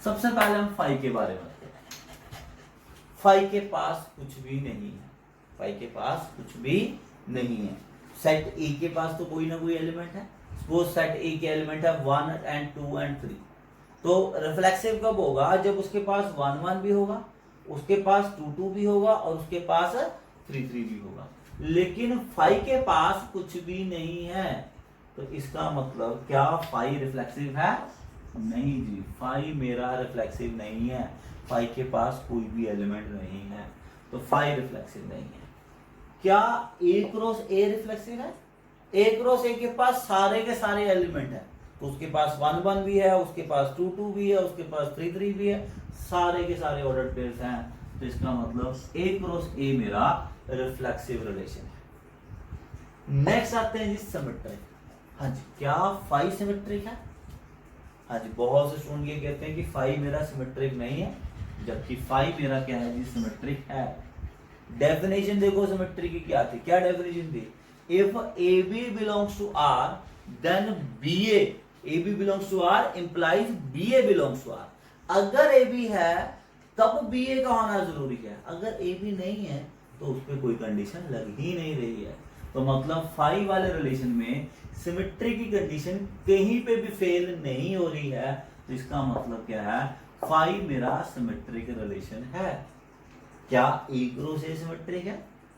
सबसे पहले हम फाई के बारे में बात करते हैं। फाई के पास कुछ भी नहीं है, फाई के पास कुछ भी नहीं है। सेट ए के पास तो कोई ना कोई एलिमेंट है। सपोज सेट ए के एलिमेंट है 1 and 2 and 3। तो रिफ्लेक्सिव कब होगा? जब उसके पास 1 1 भी होगा, उसके पास 2 2 भी होगा, और उसके पास 3 3 भी होगा। लेकिन फाई के पास कुछ भी नहीं है, तो इसका मतलब क्या फाई रिफ्लेक्सिव है? नहीं जी, फाई मेरा रिफ्लेक्सिव नहीं है। फाई के पास कोई भी एलिमेंट नहीं है, तो फाई रिफ्लेक्सिव नहीं है। क्या ए क्रॉस ए रिफ्लेक्सिव है? ए क्रॉस ए के पास सारे के सारे एलिमेंट है, तो उसके पास 1 1 भी है, उसके पास 2 2 भी है, उसके पास 3 3 भी है, सारे के सारे ऑर्डर पेयर्स हैं। तो इसका मतलब ए क्रॉस ए मेरा रिफ्लेक्सिव रिलेशन है। नेक्स्ट आते हैं जी सिमेट्रिक। हाँ जी, क्या फाई सिमेट्रिक है? हाँ जी, बहुत से स्टूडेंट ये कहते हैं कि फाई मेरा सिमेट्रिक नहीं है, जबकि फाई मेरा क्या है जी? सिमेट्रिक है। डेफिनेशन देखो सिमेट्री की क्या थी, क्या डेफिनेशन थी? If A B belongs to R then B A B belongs to R implies B A belongs to R. अगर ए बी है तब बी ए का होना जरूरी है, अगर ए बी नहीं है तो उस पर कोई कंडीशन लग ही नहीं रही है। तो मतलब फाई वाले रिलेशन में सिमेट्री की कंडीशन कहीं पे भी फेल नहीं हो रही है, तो इसका मतलब क्या है? फाई मेरा सिमेट्रिक रिलेशन है। क्या ए क्रॉस ए सिमेट्रिक है?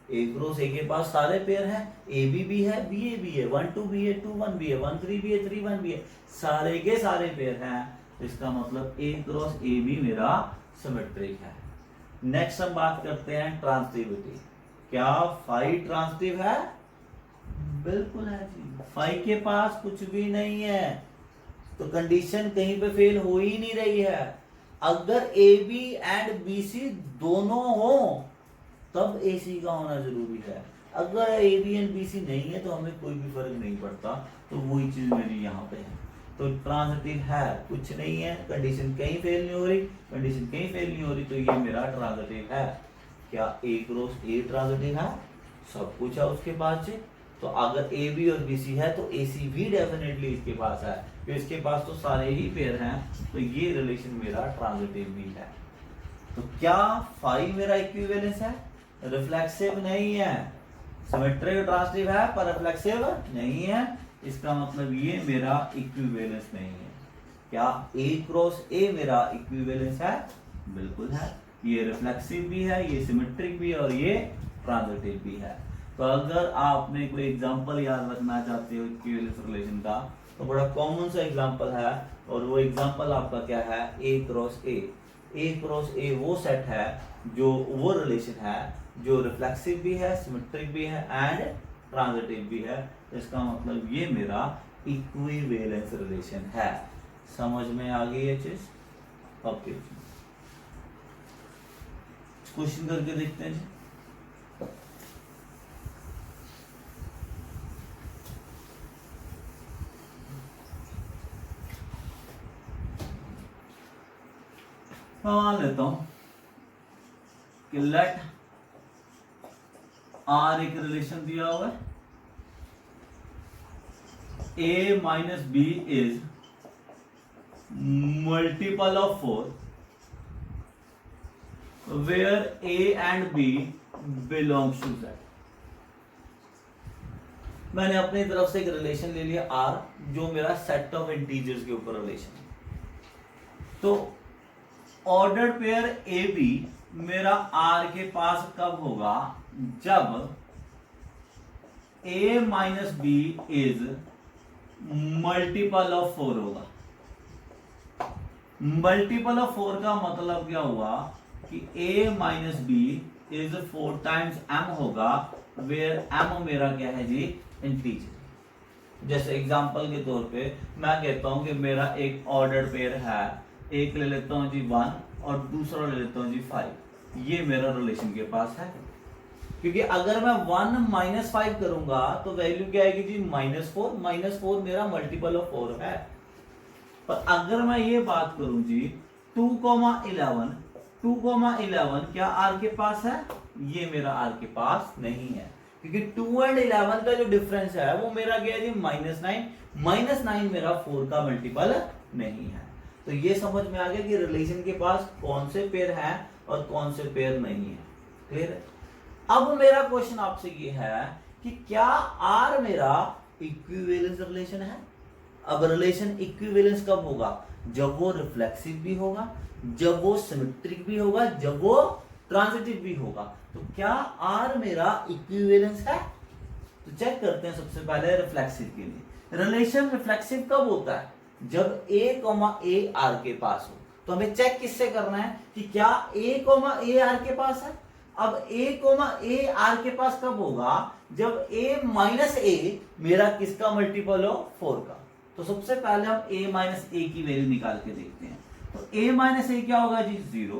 ए क्रॉस ए के पास सारे पेयर हैं, ए बी है, बी ए 1 2 बी है, 2 1 बी है, 1 3 बी है, 3 1 बी है, सारे के सारे पेयर हैं। तो इसका मतलब ए क्रॉस ए बी मेरा सिमेट्रिक है। नेक्स्ट हम बात करते हैं ट्रांसिटिविटी। क्या फाई ट्रांसिटिव है? बिल्कुल है जी, फाई के पास कुछ भी नहीं है, तो कंडीशन कहीं पे फेल हो ही नहीं रही है। अगर A B and B C दोनों हो तब ए सी का होना जरूरी है। अगर A B and B C नहीं है तो हमें कोई भी फर्क नहीं पड़ता, तो वही चीज मेरी यहाँ पे है। तो ट्रांजिटिव है, कुछ नहीं है, कंडीशन कहीं फेल नहीं हो रही, कंडीशन कहीं फेल नहीं हो रही, तो ये मेरा ट्रांजिटिव है। क्या ए क्रॉस ए ट्रांजिटिव है? सब कुछ है उसके पास से। तो अगर ए बी और बी सी है तो ए सी भी डेफिनेटली इसके पास है, तो इसके पास तो सारे ही पेयर हैं, तो ये रिलेशन मेरा ट्रांजिटिव भी है। तो क्या फाई मेरा इक्विवेलेंस है? रिफ्लेक्सिव नहीं है। सिमेट्रिक ट्रांजिटिव है पर रिफ्लेक्सिव नहीं है, इसका मतलब ये मेरा इक्विवेलेंस नहीं है। क्या ए क्रॉस ए मेरा इक्विवेलेंस है? बिल्कुल है। ये रिफ्लेक्सिव भी है, ये सिमेट्रिक भी है, और ये ट्रांजिटिव भी है। तो अगर आपने कोई एग्जांपल याद रखना चाहते हो इक्विवेलेंस रिलेशन का, तो बड़ा कॉमन सा एग्जांपल है, और वो एग्जांपल आपका क्या है? ए क्रॉस ए। ए क्रॉस ए वो सेट है, जो वो रिलेशन है जो रिफ्लेक्सिव भी है, सिमेट्रिक भी है एंड ट्रांजिटिव भी है। इसका मतलब ये मेरा इक्विवेलेंस रिलेशन है। समझ में आ गई ये चीज? ओके, क्वेश्चन करके देखते हैं जी। मान लेता हूं कि लेट आर एक रिलेशन दिया हुआ है, a minus B is multiple of 4 where a and b belongs to z। मैंने अपनी तरफ से एक रिलेशन ले लिया आर, जो मेरा सेट ऑफ इंटीजर्स के ऊपर रिलेशन है। तो ऑर्डर पेयर ए बी मेरा आर के पास कब होगा, जब A minus B is multiple of 4 होगा। मल्टीपल ऑफ 4 का मतलब क्या हुआ कि a minus B is 4 times m होगा, वेयर m मेरा क्या है जी, इंटीजर। जैसे एग्जांपल के तौर पे मैं कहता हूं कि मेरा एक ऑर्डर पेयर है, एक ले लेता हूं जी 1 और दूसरा ले लेता हूं जी 5। ये मेरा रिलेशन के पास है, क्योंकि अगर मैं 1 माइनस 5 करूंगा तो वैल्यू क्या आएगी जी, -4। -4 मेरा मल्टीपल ऑफ 4 है। पर अगर मैं ये बात करूं जी 2,11, 2,11 क्या आर के पास है, ये मेरा आर के पास नहीं है, क्योंकि 2 एंड 11 का जो डिफरेंस है वो मेरा क्या है जी, -9। -9 मेरा 4 का मल्टीपल नहीं है। तो ये समझ में आ गया कि रिलेशन के पास कौन से पेयर हैं और कौन से पेयर नहीं है। क्लियर है? अब मेरा क्वेश्चन आपसे ये है कि क्या आर मेरा इक्विवेलेंस रिलेशन है। अब रिलेशन इक्विवेलेंस कब होगा, जब वो रिफ्लेक्सिव भी होगा, जब वो सिमेट्रिक भी होगा, जब वो ट्रांजिटिव भी होगा। तो क्या आर मेरा इक्विवेलेंस है, तो चेक करते हैं सबसे पहले रिफ्लेक्सिव के लिए। रिलेशन रिफ्लेक्सिव कब होता है, जब a, आर के पास हो। तो हमें चेक किससे करना है कि क्या a, आर के पास है। अब a, आर के पास कब होगा, जब a माइनस ए मेरा किसका मल्टीपल हो, 4 का। तो सबसे पहले हम a माइनस ए की वैल्यू निकाल के देखते हैं। तो a माइनस ए क्या होगा जी, 0।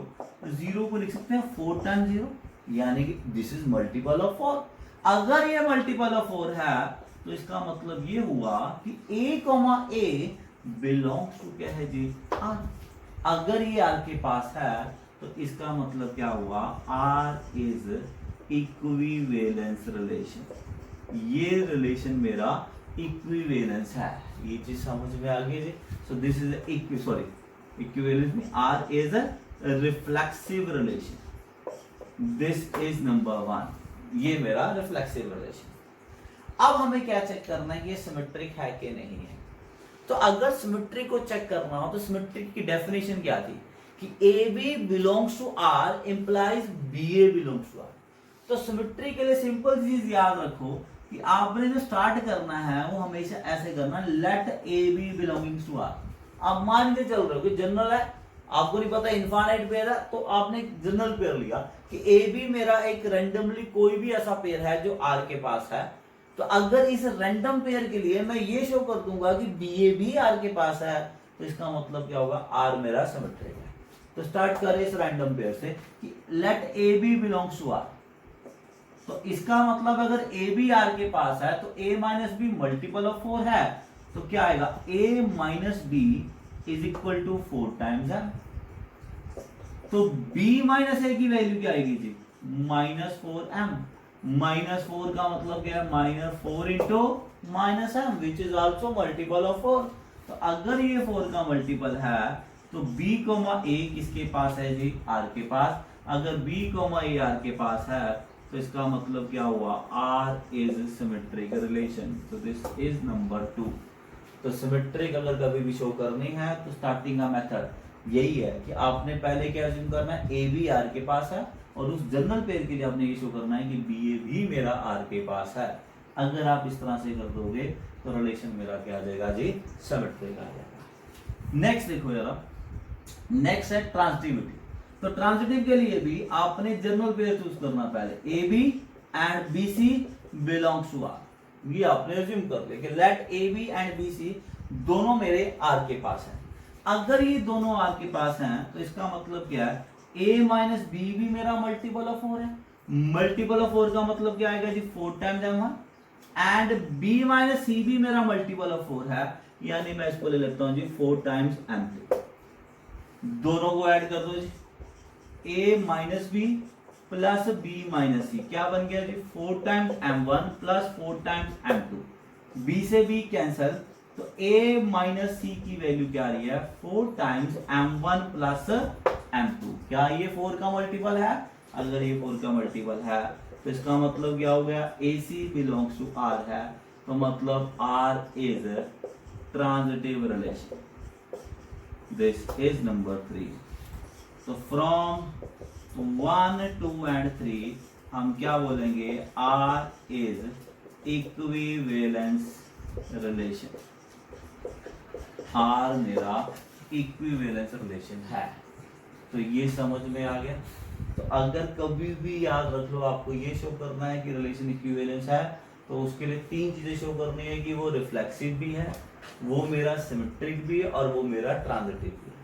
0 को लिख सकते हैं 4 टाइम्स 0, यानी कि दिस इज मल्टीपल ऑफ 4। अगर ये मल्टीपल ऑफ 4 है तो इसका मतलब ये हुआ कि a, बिलोंग्स टू क्या है जी, r। अगर ये r के पास है तो इसका मतलब क्या हुआ, r इज इक्विवेलेंस रिलेशन। ये रिलेशन मेरा इक्विवेलेंस है। ये चीज समझ में आ गई जी। सो दिस इज इक्विवेलेंस में r is a reflexive relation. This is number 1, ये मेरा रिफ्लेक्सिव रिलेशन। अब हमें क्या चेक करना है कि ये सिमेट्रिक है कि नहीं है। तो अगर सिमेट्रिक को चेक करना हो तो सिमेट्रिक की डेफिनेशन क्या थी कि AB belongs to R implies BA belongs to R। तो सिमेट्री के लिए सिंपल चीज याद रखो कि आपने जो स्टार्ट करना है वो हमेशा ऐसे करना, let AB belongings to R। आप मान के चल रहे हो कि जनरल है, आपको नहीं पता इनफाइनाइट पेयर है, तो आपने जनरल पेयर लिया कि AB मेरा एक रैंडमली कोई भी ऐसा पेयर है जो R के पास है। तो अगर इस रैंडम पेयर के लिए मैं ये शो कर दूंगा कि BA भी R के पास है, तो इसका मतलब क्या होगा, R मेरा सिमेट्रिक है। तो स्टार्ट करें इस रैंडम पेयर से कि let AB belongs to R। तो इसका मतलब अगर AB R के पास है तो A minus B multiple of 4 है, तो क्या आएगा, A minus B is equal to 4 times M। तो B माइनस ए की वैल्यू क्या आएगी जी, -4M। -4 का मतलब क्या है, -4 into -M which is also multiple of 4। तो अगर ये 4 का मल्टीपल है तो B, A किसके पास है जी, R के पास। अगर B, A R के पास है तो इसका मतलब क्या हुआ, R इज सिमेट्रिक रिलेशन। तो दिस इज नंबर 2। तो सिमेट्रिक अगर कभी भी शो करनी है तो स्टार्टिंग का मेथड यही है कि आपने पहले क्या अज्यूम करना है, AB R के पास है, और उस जनरल पेयर के लिए आपने ये शो करना है कि BA भी मेरा R के पास है। अगर आप इस तरह से कर दोगे तो रिलेशन मेरा क्या आ जाएगा जी, सिमेट्रिक आ जाएगा। नेक्स्ट देखो जरा, नेक्स्ट है ट्रांजिटिविटी। तो ट्रांजिटिव के लिए भी आपने जनरल पेयर चूज करना पहले, AB and BC belongs to R। ये आपने अज्यूम कर लिया कि लेट AB एंड BC दोनों मेरे R के पास हैं। अगर ये दोनों R के पास हैं तो इसका मतलब क्या है, A माइनस बी भी मेरा मल्टीपल ऑफ 4 है। मल्टीपल ऑफ 4 का मतलब क्या आएगा जी, 4 times M1। And B minus C भी मेरा मल्टीपल ऑफ 4 है, यानी मैं इसको ले लेता हूं जी 4 टाइम्स M2। दोनों को ऐड कर दो जी, A minus B plus B minus C क्या बन गया जी, 4 times M1 plus 4 times M2। B से B कैंसल, तो A माइनस सी की वैल्यू क्या आ रही है, 4 टाइम्स M1 प्लस M2। क्या ये 4 का मल्टीपल है? अगर ये 4 का मल्टीपल है तो इसका मतलब क्या हो गया, AC बिलोंग्स टू R है। तो मतलब R is a transitive relation. This is number 3. तो from 1, 2 and 3 हम क्या बोलेंगे, R is equivalence relation. R मेरा equivalence relation है. तो ये समझ में आ गया. तो अगर कभी भी याद रख लो आपको ये शो करना है कि रिलेशन इक्विवेलेंस है, तो उसके लिए 3 चीजें शो करनी है कि वो रिफ्लेक्सिव भी है, वो मेरा सिमेट्रिक भी है और वो मेरा ट्रांजिटिव भी है.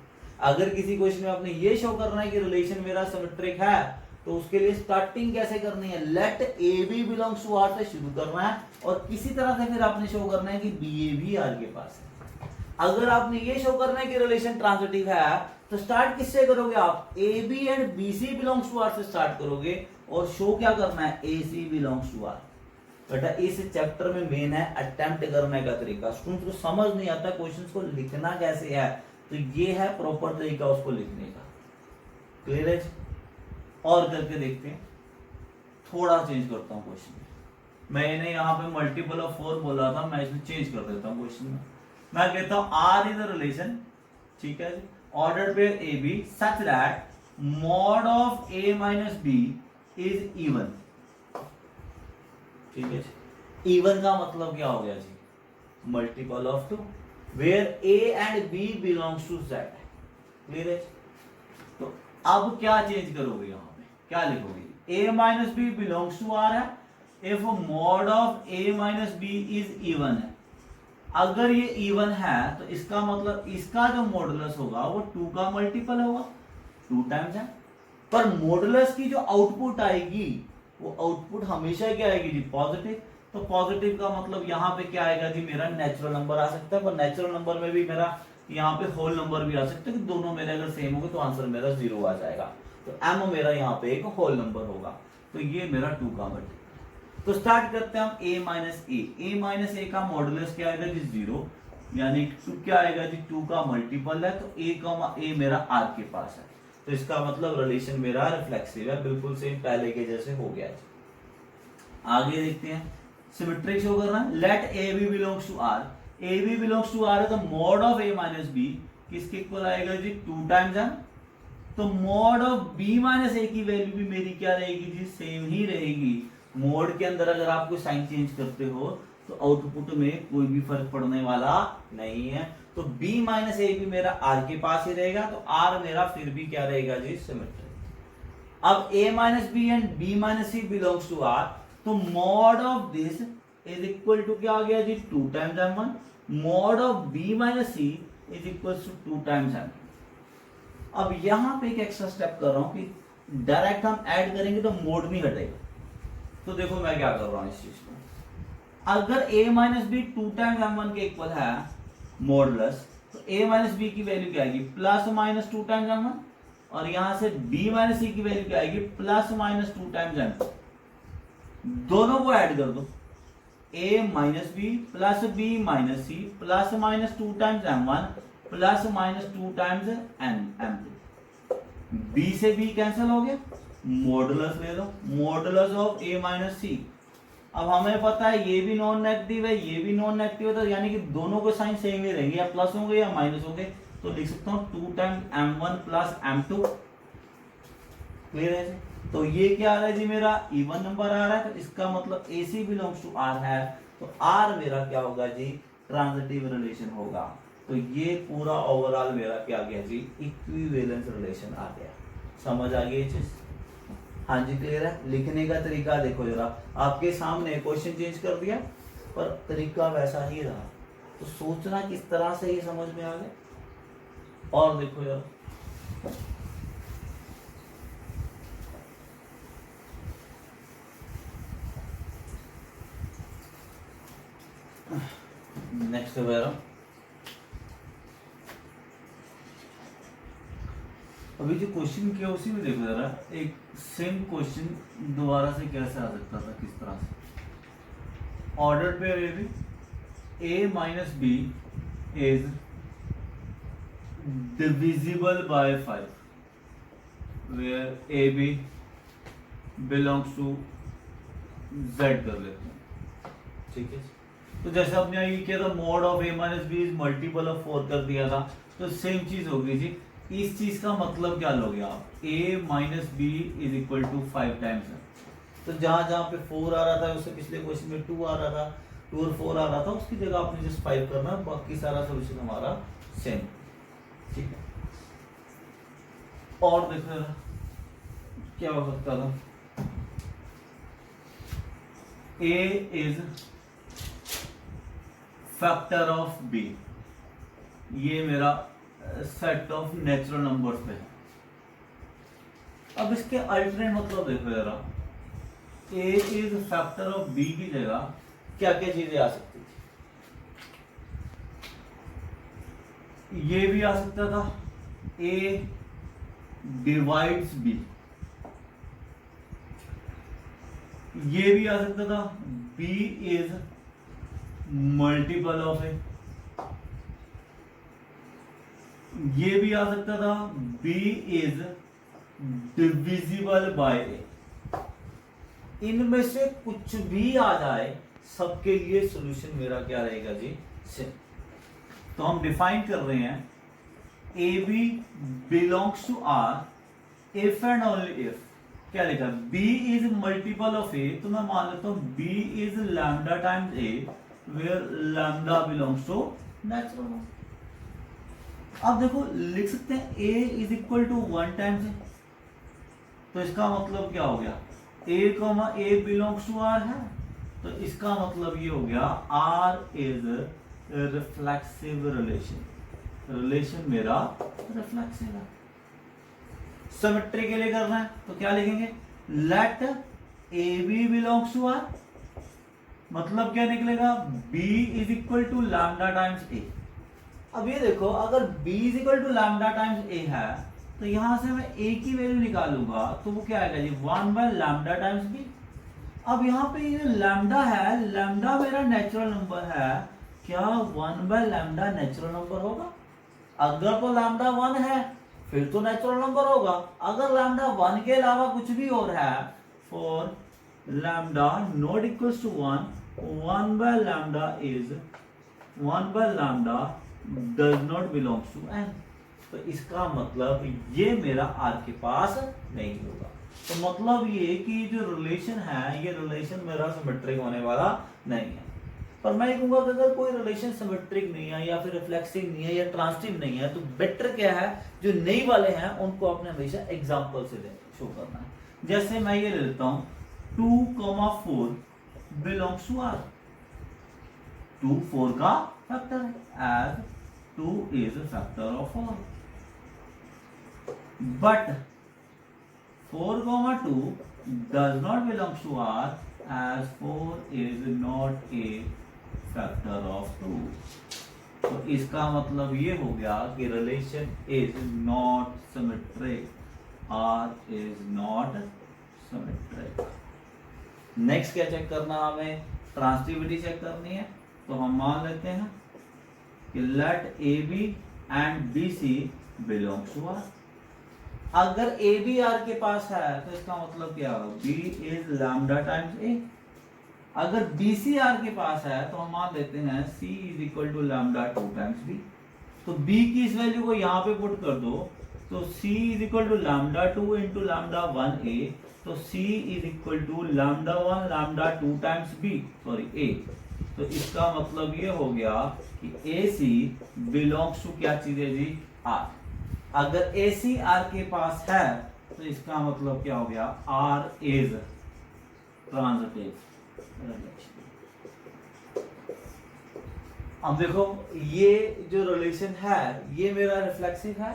अगर किसी क्वेश्चन में आपने ये शो करना है कि रिलेशन मेरा सिमेट्रिक है, तो उसके लिए स्टार्टिंग कैसे करनी है, let A B belongs to R से शुरू करना है और किसी तरह से फिर आपने शो करना है कि बी ए भी आर के पास है. अगर आपने ये शो करना है कि रिलेशन ट्रांजिटिव है, तो स्टार्ट किससे करोगे आप, A B and B C belongs to R से स्टार्ट करोगे और शो क्या करना है, A C belongs to R. बेटा इस चैप्टर में मेन है अटेम्प्ट करने का तरीका. स्टूडेंट्स को समझ नहीं आता क्वेश्चंस को लिखना कैसे है, तो ये है प्रॉपर तरीका उसको लिखने का. क्लियर है? और करके देखते हैं. थोड़ा चेंज करता हूं क्वेश्चन. मैंने यहाँ पे मल्टीपल ऑफ 4 बोला था, मैं इसमें चेंज कर देता हूँ क्वेश्चन में. मैं कहता हूं आर इज अ रिलेशन, ठीक है जी, ordered pair A B such that mod of A minus B is even. ठीक है जी. इवन का मतलब क्या हो गया जी, multiple of 2 where A and B belongs to Z. Clear है? तो अब क्या चेंज करोगे, यहां पे क्या लिखोगे, A minus B belongs to R है if mod of A minus B is even है. अगर ये इवन है तो इसका मतलब इसका जो मॉडुलस होगा वो 2 का मल्टीपल होगा, 2 टाइम्स है. पर मॉडुलस की जो आउटपुट आएगी वो आउटपुट हमेशा क्या आएगी जी, पॉजिटिव. तो पॉजिटिव का मतलब यहाँ पे क्या आएगा जी, मेरा नेचुरल नंबर आ सकता है. पर नेचुरल नंबर में भी मेरा यहाँ पे होल नंबर भी आ सकता है कि दोनों मेरे अगर सेम होंगे तो आंसर मेरा 0 आ जाएगा. तो m मेरा यहाँ पे एक होल नंबर होगा. तो ये मेरा 2 का मल्टीपल. तो स्टार्ट करते हैं हम a माइनस ए का मॉडुलस क्या आएगा जी, 0. यानी 2 क्या आएगा जी, 2 का मल्टीपल है. तो a मेरा r के पास है. तो इसका मतलब रिलेशन मेरा रिफ्लेक्सिव है, बिल्कुल सेम पहले के जैसे हो गया जी. आगे देखते हैं. सिमेट्रिक शो करना है. Let A B belongs to R. A B belongs to R है तो mod of A minus B किसके इक्वल आएगा जी, 2 टाइम्स m. तो mod of b minus A की वैल्यू भी मेरी क्या रहेगी जी, सेम ही रहेगी. मोड के अंदर अगर आप कोई साइन चेंज करते हो तो आउटपुट में कोई भी फर्क पड़ने वाला नहीं है. तो b माइनस ए भी मेरा r के पास ही रहेगा. तो r मेरा फिर भी क्या रहेगा जी, सिमेट्रिक. अब a minus B and b minus C belongs to r. तो mod of this is equal to क्या आ गया जी, 2 times m1. Mod of b minus C is equal to 2 times m. अब यहां पे एक एक्स्ट्रा स्टेप कर रहा हूं कि डायरेक्ट हम ऐड करेंगे तो मोड नहीं हटेगा. तो देखो मैं क्या कर रहा हूं इस चीज को. अगर a minus B 2 times m1 के इक्वल है मॉडुलस, तो a माइनस बी की वैल्यू क्या आएगी, प्लस माइनस 2 टाइम्स m1. और यहां से b माइनस सी की वैल्यू क्या आएगी, प्लस माइनस 2 टाइम्स m2. दोनों को ऐड कर दो, a minus B plus b minus C plus minus 2 times m1 plus minus 2 times m2. b से b कैंसिल हो गया, मॉडुलस ले लो, modulus of a minus C. अब हमें पता है ये भी नॉन नेगेटिव है, ये भी नॉन नेगेटिव है, तो यानी कि दोनों के साइन सेम ही रहेंगे, या प्लस होंगे या माइनस होंगे. तो लिख सकता हूं 2 times m1 plus m2. Clear है? तो ये क्या आ रहा है जी, मेरा इवन नंबर आ रहा है. तो इसका मतलब AC बिलोंग्स टू R है. तो R मेरा क्या होगा जी, ट्रांजिटिव रिलेशन होगा. तो ये पूरा ओवरऑल मेरा क्या गया जी, इक्विवेलेंस रिलेशन आ गया. समझ आ गई ये चीज? हाँ जी क्लियर है. लिखने का तरीका देखो जरा, आपके सामने क्वेश्चन चेंज कर दिया पर तरीका वैसा ही रहा. तो सोचना किस तरह से ये समझ में आ गया. और देखो जरा, नेक्स्ट वगैरह. अभी जो क्वेश्चन किया उसी में देखो जरा, एक सेम क्वेश्चन दोबारा से कैसे आ सकता था, किस तरह से. Ordered pair A B, A minus B is divisible by 5 where A B belongs to Z कर लेते हैं. ठीक है. तो जैसे आपने ये किया था mod of a minus B is multiple of 4 कर दिया था, तो सेम चीज होगी जी। इस चीज का मतलब क्या लोगे आप, a minus B is equal to 5 times है। तो जहां जहां पे 4 आ रहा था उससे पिछले क्वेश्चन में 2 आ रहा था, 2 और 4 आ रहा था, उसकी जगह आपने जस्ट 5 करना, बाकी सारा सोल्यूशन हमारा सेम। ठीक है, और देखो क्या हो सकता था, a is factor of b, ये मेरा सेट ऑफ नेचुरल नंबर्स पे है। अब इसके अल्टरनेट मतलब देखो जरा, a is factor of b की जगह क्या क्या चीजें आ सकती थी, ये भी आ सकता था a डिवाइड्स b, ये भी आ सकता था b इज मल्टीपल ऑफ ए, ये भी आ सकता था b इज डिविजिबल बाय ए। इनमें से कुछ भी आ जाए, सबके लिए सॉल्यूशन मेरा क्या रहेगा जी, सेम। तो हम डिफाइन कर रहे हैं A B belongs to R if and only if, क्या लिखा, b is multiple of a, तो मैं मान लेता हूं b is lambda times a where lambda belongs to natural number. अब देखो लिख सकते हैं a is equal to 1 times a, तो इसका मतलब क्या हो गया, a बिलोंग्स टू r है, तो इसका मतलब ये हो गया r is reflexive relation, relation मेरा रिफ्लेक्सिव है। सिमेट्री के लिए करना है तो क्या लिखेंगे, let A B belongs to R, मतलब क्या निकलेगा, b is equal to lambda times a। अब ये देखो, अगर b is equal to lambda times a है, तो यहां से मैं a की वैल्यू निकालूंगा तो वो क्या आएगा जी, 1 बाय लैम्डा टाइम्स b। अब यहाँ पे ये लैम्डा है, लैम्डा मेरा नेचुरल नंबर है, क्या 1 बाय लैम्डा नेचुरल नंबर होगा? अगर तो लैम्डा 1 है फिर तो नेचुरल नंबर होगा, अगर लैम्डा 1 के अलावा कुछ भी और है, for lambda not equals to 1, 1 by lambda is 1 by lambda does not belongs to n। तो इसका मतलब ये मेरा r के पास नहीं होगा। तो मतलब ये कि जो रिलेशन है, ये रिलेशन मेरा सिमेट्रिक होने वाला नहीं है। पर मैं ये कहूंगा कि अगर कोई रिलेशन सिमेट्रिक नहीं है या फिर रिफ्लेक्सिव नहीं है या ट्रांजिटिव नहीं है, तो बेटर क्या है, जो नई वाले हैं उनको आपने हमेशा एग्जांपल से शो करना है। जैसे मैं ये ले लेता हूं 2,4 बिलोंग्स टू r, 2 4 का फैक्टर है, as 2 is a factor of 4, but 4,2 does not belongs to r as 4 is not a factor of 2। तो इसका मतलब ये हो गया कि relation is not symmetric, r is not symmetric. Next क्या चेक करना, हमें ट्रांसिटिविटी चेक करनी है। तो हम मान लेते हैं कि let A B and B C belongs to r। अगर ए बी आर के पास है तो इसका मतलब क्या होगा, b is lambda times a। अगर बी सी आर के पास है तो हम मान लेते हैं c is equal to lambda 2 times b। तो b की इस वैल्यू को यहाँ पे पुट कर दो, तो c is equal to lambda 2 into lambda 1a, तो c is equal to lambda 1 lambda 2 times b, sorry a। तो इसका मतलब ये हो गया कि AC बिलोंग्स टू क्या चीज है जी, R। अगर AC R के पास है तो इसका मतलब क्या हो गया, R इज ट्रांजिटिव रिलेशन। अब देखो ये जो रिलेशन है ये मेरा रिफ्लेक्सिव है,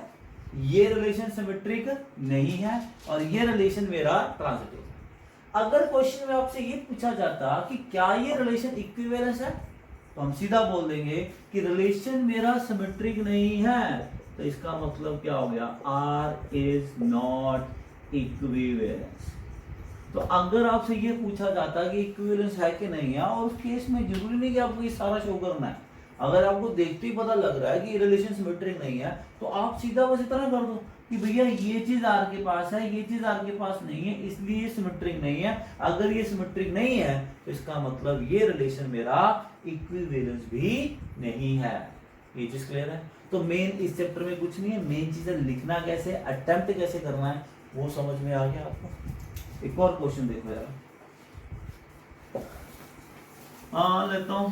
ये रिलेशन सिमेट्रिक नहीं है, और ये रिलेशन मेरा ट्रांजिटिव है। अगर क्वेश्चन में आपसे ये पूछा जाता कि क्या ये रिलेशन इक्विवेलेंस है, तो हम सीधा बोल देंगे कि रिलेशन मेरा सिमेट्रिक नहीं है, तो इसका मतलब क्या हो गया, R इज नॉट इक्विवेलेंस। तो अगर आपसे ये पूछा जाता कि इक्विवेलेंस है कि नहीं है, और उस केस में जरूरी नहीं कि आपको ये सारा शो करना है, अगर आपको देखते ही पता लग रहा है कि रिलेशन सिमेट्रिक नहीं है, तो आप सीधा बस इतना कर दो कि भैया ये चीज R के पास है, ये चीज R के पास नहीं है, इसलिए सिमेट्रिक नहीं है। अगर ये सिमेट्रिक नहीं है तो इसका मतलब ये रिलेशन मेरा इक्विवेलेंस भी नहीं है। ये चीज क्लियर है। तो मेन इस चैप्टर में कुछ नहीं है, मेन चीज है लिखना कैसे, अटेम्प्ट कैसे करना है, वो समझ में आ गया आपको। एक और क्वेश्चन देखो यार, लेता हूं।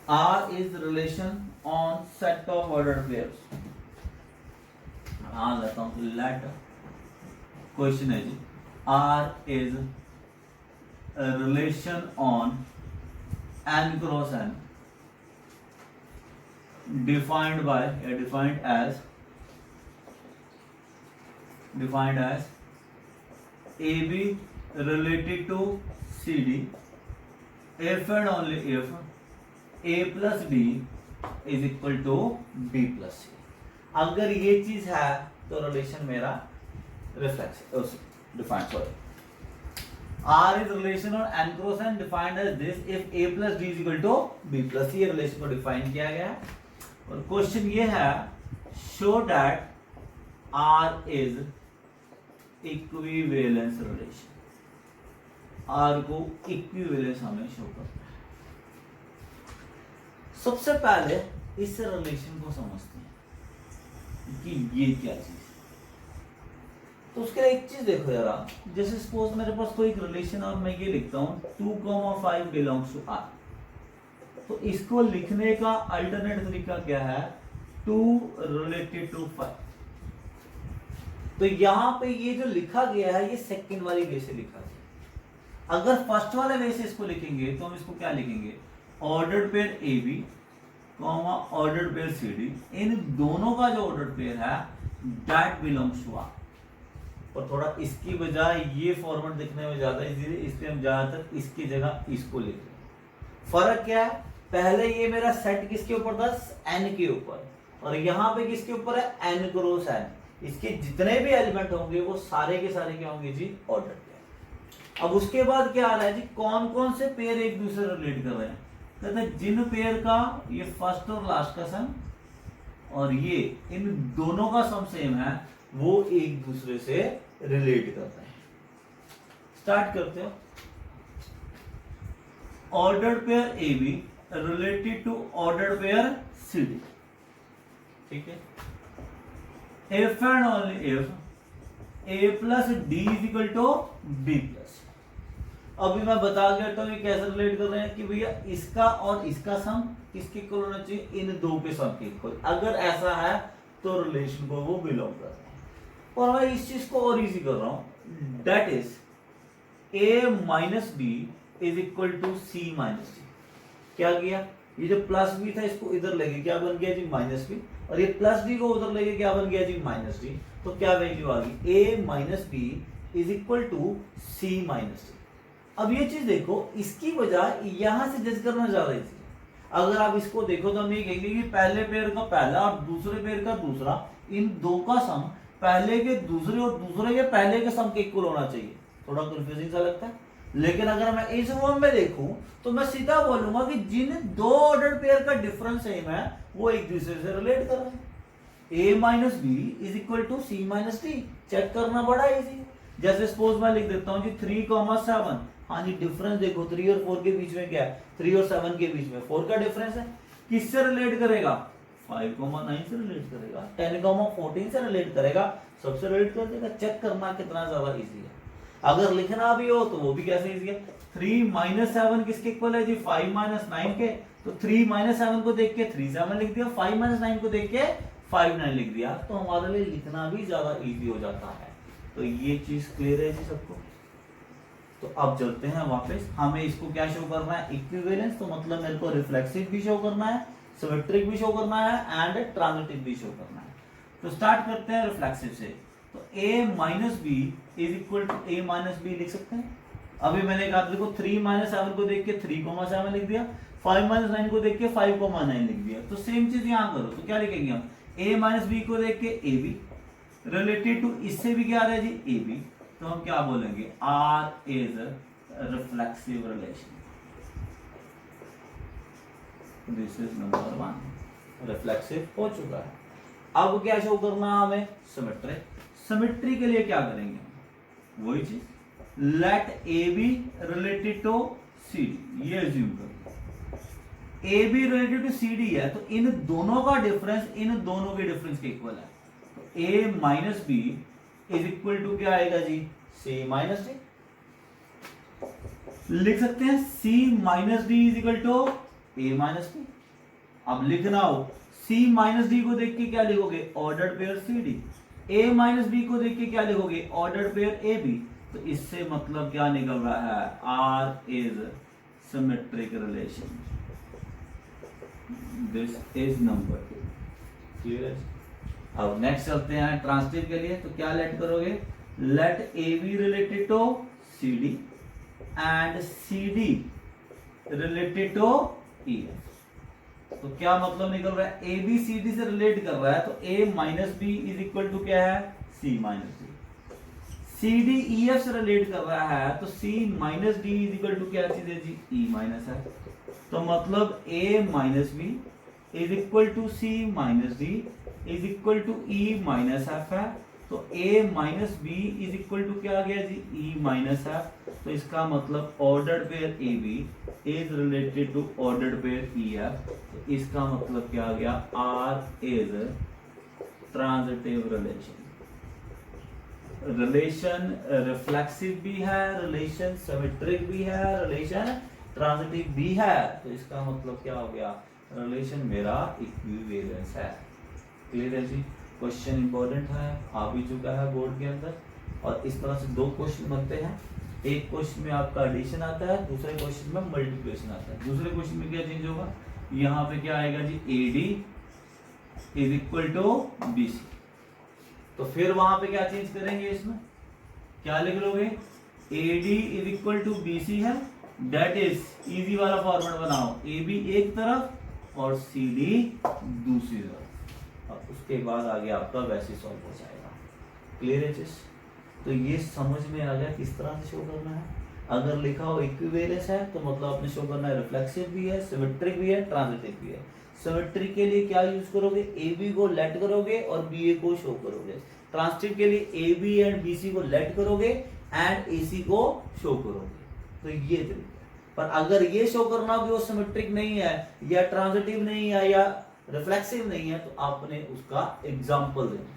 R is relation on set of ordered pairs। लेता हूं, लेट क्वेश्चन है जी, R is a relation on n cross n defined as AB related to CD if and only if A plus B is equal to B plus C। अगर ये चीज है तो रिलेशन मेरा reflex defined, sorry, R is relation on n cross n defined as this if A plus D is equal to B plus C। Relation को डिफाइन किया गया है और क्वेश्चन ये है, show that R is equivalence relation. R को इक्विवेलेंस हमें शो करना है। सबसे पहले इस रिलेशन को समझते हैं कि ये क्या चीज है। तो उसके लिए एक चीज देखो यार, जैसे सपोज मेरे पास कोई एक रिलेशन और मैं ये लिखता हूं 2,5 बिलोंग्स टू R। तो इसको लिखने का अल्टरनेट तरीका क्या है, 2 रिलेटेड टू 5। तो यहां पे ये जो लिखा गया है ये सेकंड वाली वे से लिखा गया। अगर फर्स्ट वाले वे से इसको लिखेंगे तो हम इसको क्या लिखेंगे, ordered pair AB comma ordered pair CD, इन दोनों का जो ऑर्डर्ड पेयर है दैट बिलोंग्स टू R। और थोड़ा इसकी बजाय ये फॉर्मेट दिखने में ज्यादा इजी है, इसलिए हम ज्यादातर इसकी जगह इसको लिख रहे हैं। फर्क क्या है, पहले ये मेरा सेट किसके ऊपर था, n के ऊपर, और यहाँ पे किसके ऊपर है, n क्रॉस n। इसके जितने भी एलिमेंट होंगे वो सारे के सारे क्या होंगे जी, ऑर्डर पेयर। अब उसके बाद क्या आ रहा है जी, कौन कौन से पेयर एक दूसरे रिलेट कर रहे हैं, कहते हैं जिन पेयर का ये फर्स्ट और लास्ट का सम और ये इन दोनों का सम सेम है वो एक दूसरे से रिलेट कर रहे हैं। स्टार्ट करते हो, ordered pair AB related to ordered pair CD, ठीक है। If and only if A plus D is equal to B plus। अभी मैं बता गया तो ये कैसे रिलेट कर रहे हैं कि भैया इसका और इसका सम किसके इक्वल होना चाहिए, इन दो के सम के इक्वल। अगर ऐसा है तो रिलेशन को वो बिलोंग कर रहे हैं। और मैं इस चीज को और इजी कर रहा हूं, that is A minus B is equal to C minus D। क्या किया, ये जो प्लस B था इसको इधर लेके क्या बन गया जी, माइनस B, और ये प्लस D को उधर लेके क्या बन गया जी, माइनस D। तो क्या वैल्यू आ गई, A minus B is equal to C minus D। अब ये चीज देखो, इसकी बजाय यहां से जज करना ज्यादा इजी है। अगर आप इसको देखो तो हम ये कहेंगे कि पहले पेयर का पहला और दूसरे पेयर का दूसरा, इन दो का सम पहले के दूसरे और दूसरे के पहले के सम के इक्वल होना चाहिए। थोड़ा कंफ्यूजिंग सा लगता है, लेकिन अगर मैं इस फॉर्म में देखूं तो मैं सीधा बोलूंगा कि जिन दो ऑर्डर पेयर का डिफरेंस सेम है वो एक दूसरे से रिलेट कर रहे हैं। A minus B is equal to C minus D। Check करना बड़ा इजी। जैसे सपोज मैं लिख देता हूं जी 3,7। हाँ जी, डिफरेंस देखो 3 और 4 के बीच में क्या है, 3 और 7 के बीच में 4 का डिफरेंस है। किससे रिलेट करेगा, 5,9 से रिलेट करेगा, 10,14 से रिलेट करेगा, सबसे रिलेट कर देगा। चेक करना कितना ज्यादा इजी है। अगर लिखना भी हो तो वो भी कैसे इजी है। 3 माइनस 7 किसके इक्वल है जी, 5 माइनस 9 के। तो 3 माइनस 7 को देख के 3 7 लिख दिया, 5 माइनस 9 को देख के 5 9 लिख दिया, तो हमारे लिए लिखना भी ज्यादा इजी हो जाता है। तो ये चीज क्लियर है जी सबको। तो अब चलते हैं वापस, हमें इसको क्या शो करना है, इक्विवेलेंस। तो मतलब मेरे को रिफ्लेक्सिव भी शो करना है, सिमेट्रिक भी शो करना है एंड ट्रांजिटिव भी शो करना है। तो स्टार्ट करते हैं रिफ्लेक्सिव से। तो A minus B is equal to A minus B लिख सकते हैं। अभी मैंने कहा देखो 3 माइनस 7 को देख के 3,7 लिख दिया, 5 माइनस 9 को देख के 5,9 लिख दिया। तो सेम चीज यहाँ करो, तो क्या लिखेंगे हम, A माइनस बी को देख के AB रिलेटेड टू इससे भी क्या आ रहा है जी, AB। तो हम क्या बोलेंगे, R is reflexive relation. This is number 1, reflexive हो चुका है। अब क्या शो करना है हमें, सिमेट्री। सिमेट्री के लिए क्या करेंगे, वही चीज, let AB related to C D, ये एज्यूम करो। A B related to C D है, तो इन दोनों का डिफरेंस इन दोनों के डिफरेंस के इक्वल है। तो A minus B is equal to क्या आएगा जी, सी माइनस डी। लिख सकते हैं C minus D is equal to A minus B. अब लिखना हो सी माइनस डी को देख के क्या लिखोगे, ऑर्डर्ड पेयर सी डी। ए माइनस बी को देख के क्या लिखोगे, ऑर्डर्ड पेयर ए बी। तो इससे मतलब क्या निकल रहा है, R is symmetric relation, this is number 2। Clear है। अब नेक्स्ट चलते हैं ट्रांसटिव के लिए। तो क्या लेट करोगे, let A B related to C D and C D related to E F. तो क्या मतलब निकल रहा है, ए बी सी डी से रिलेट कर रहा है, तो A minus B is equal to क्या है, C minus D. C D E F से रिलेट कर रहा है, तो C minus D is equal to क्या चीज है जी, ई माइनस है। तो मतलब ए minus B is equal to C minus D is equal to E minus F है। तो A minus B is equal to क्या आ गया जी, ई माइनस एफ। तो इसका मतलब ordered pair A B is related to ordered pair E F. तो इसका मतलब क्या आ गया, R is transitive relation. Relation reflexive भी है, रिलेशन सिमेट्रिक भी है, रिलेशन ट्रांजिटिव भी है। तो इसका मतलब क्या हो गया, रिलेशन मेरा इक्विवेलेंस है। क्लियर है जी। क्वेश्चन इंपॉर्टेंट है, आ भी चुका है बोर्ड के अंदर। और इस तरह से 2 क्वेश्चन बनते हैं। एक क्वेश्चन में आपका एडिशन आता है, दूसरे क्वेश्चन में मल्टीप्लिकेशन आता है। दूसरे क्वेश्चन में क्या चेंज होगा, यहाँ पे क्या आएगा जी, A D is equal to B C. तो फिर वहां पे क्या चेंज करेंगे, इसमें क्या लिख लोगे, A D is equal to B C है, दैट इज इजी वाला फॉर्मेट बनाओ, ए बी एक तरफ और सी डी दूसरी तरफ। और उसके बाद आगे आपका वैसे सॉल्व हो जाएगा। क्लियर है चीज। तो ये समझ में आ गया किस तरह से शो करना है। अगर लिखा हो इक्विवेलेंस है तो मतलब आपने शो करना है रिफ्लेक्सिव भी है, सिमेट्रिक भी है, ट्रांजिटिव भी है। सिमेट्रिक के लिए क्या यूज करोगे, ए बी को लेट करोगे और बी ए को शो करोगे। ट्रांजिटिव के लिए A B and B C को लेट करोगे एंड ए सी को शो करोगे। तो ये तरीका है। पर अगर ये शो करना कि वो सिमेट्रिक नहीं है या ट्रांजिटिव नहीं है या रिफ्लेक्सिव नहीं है, तो आपने उसका एग्जाम्पल देना।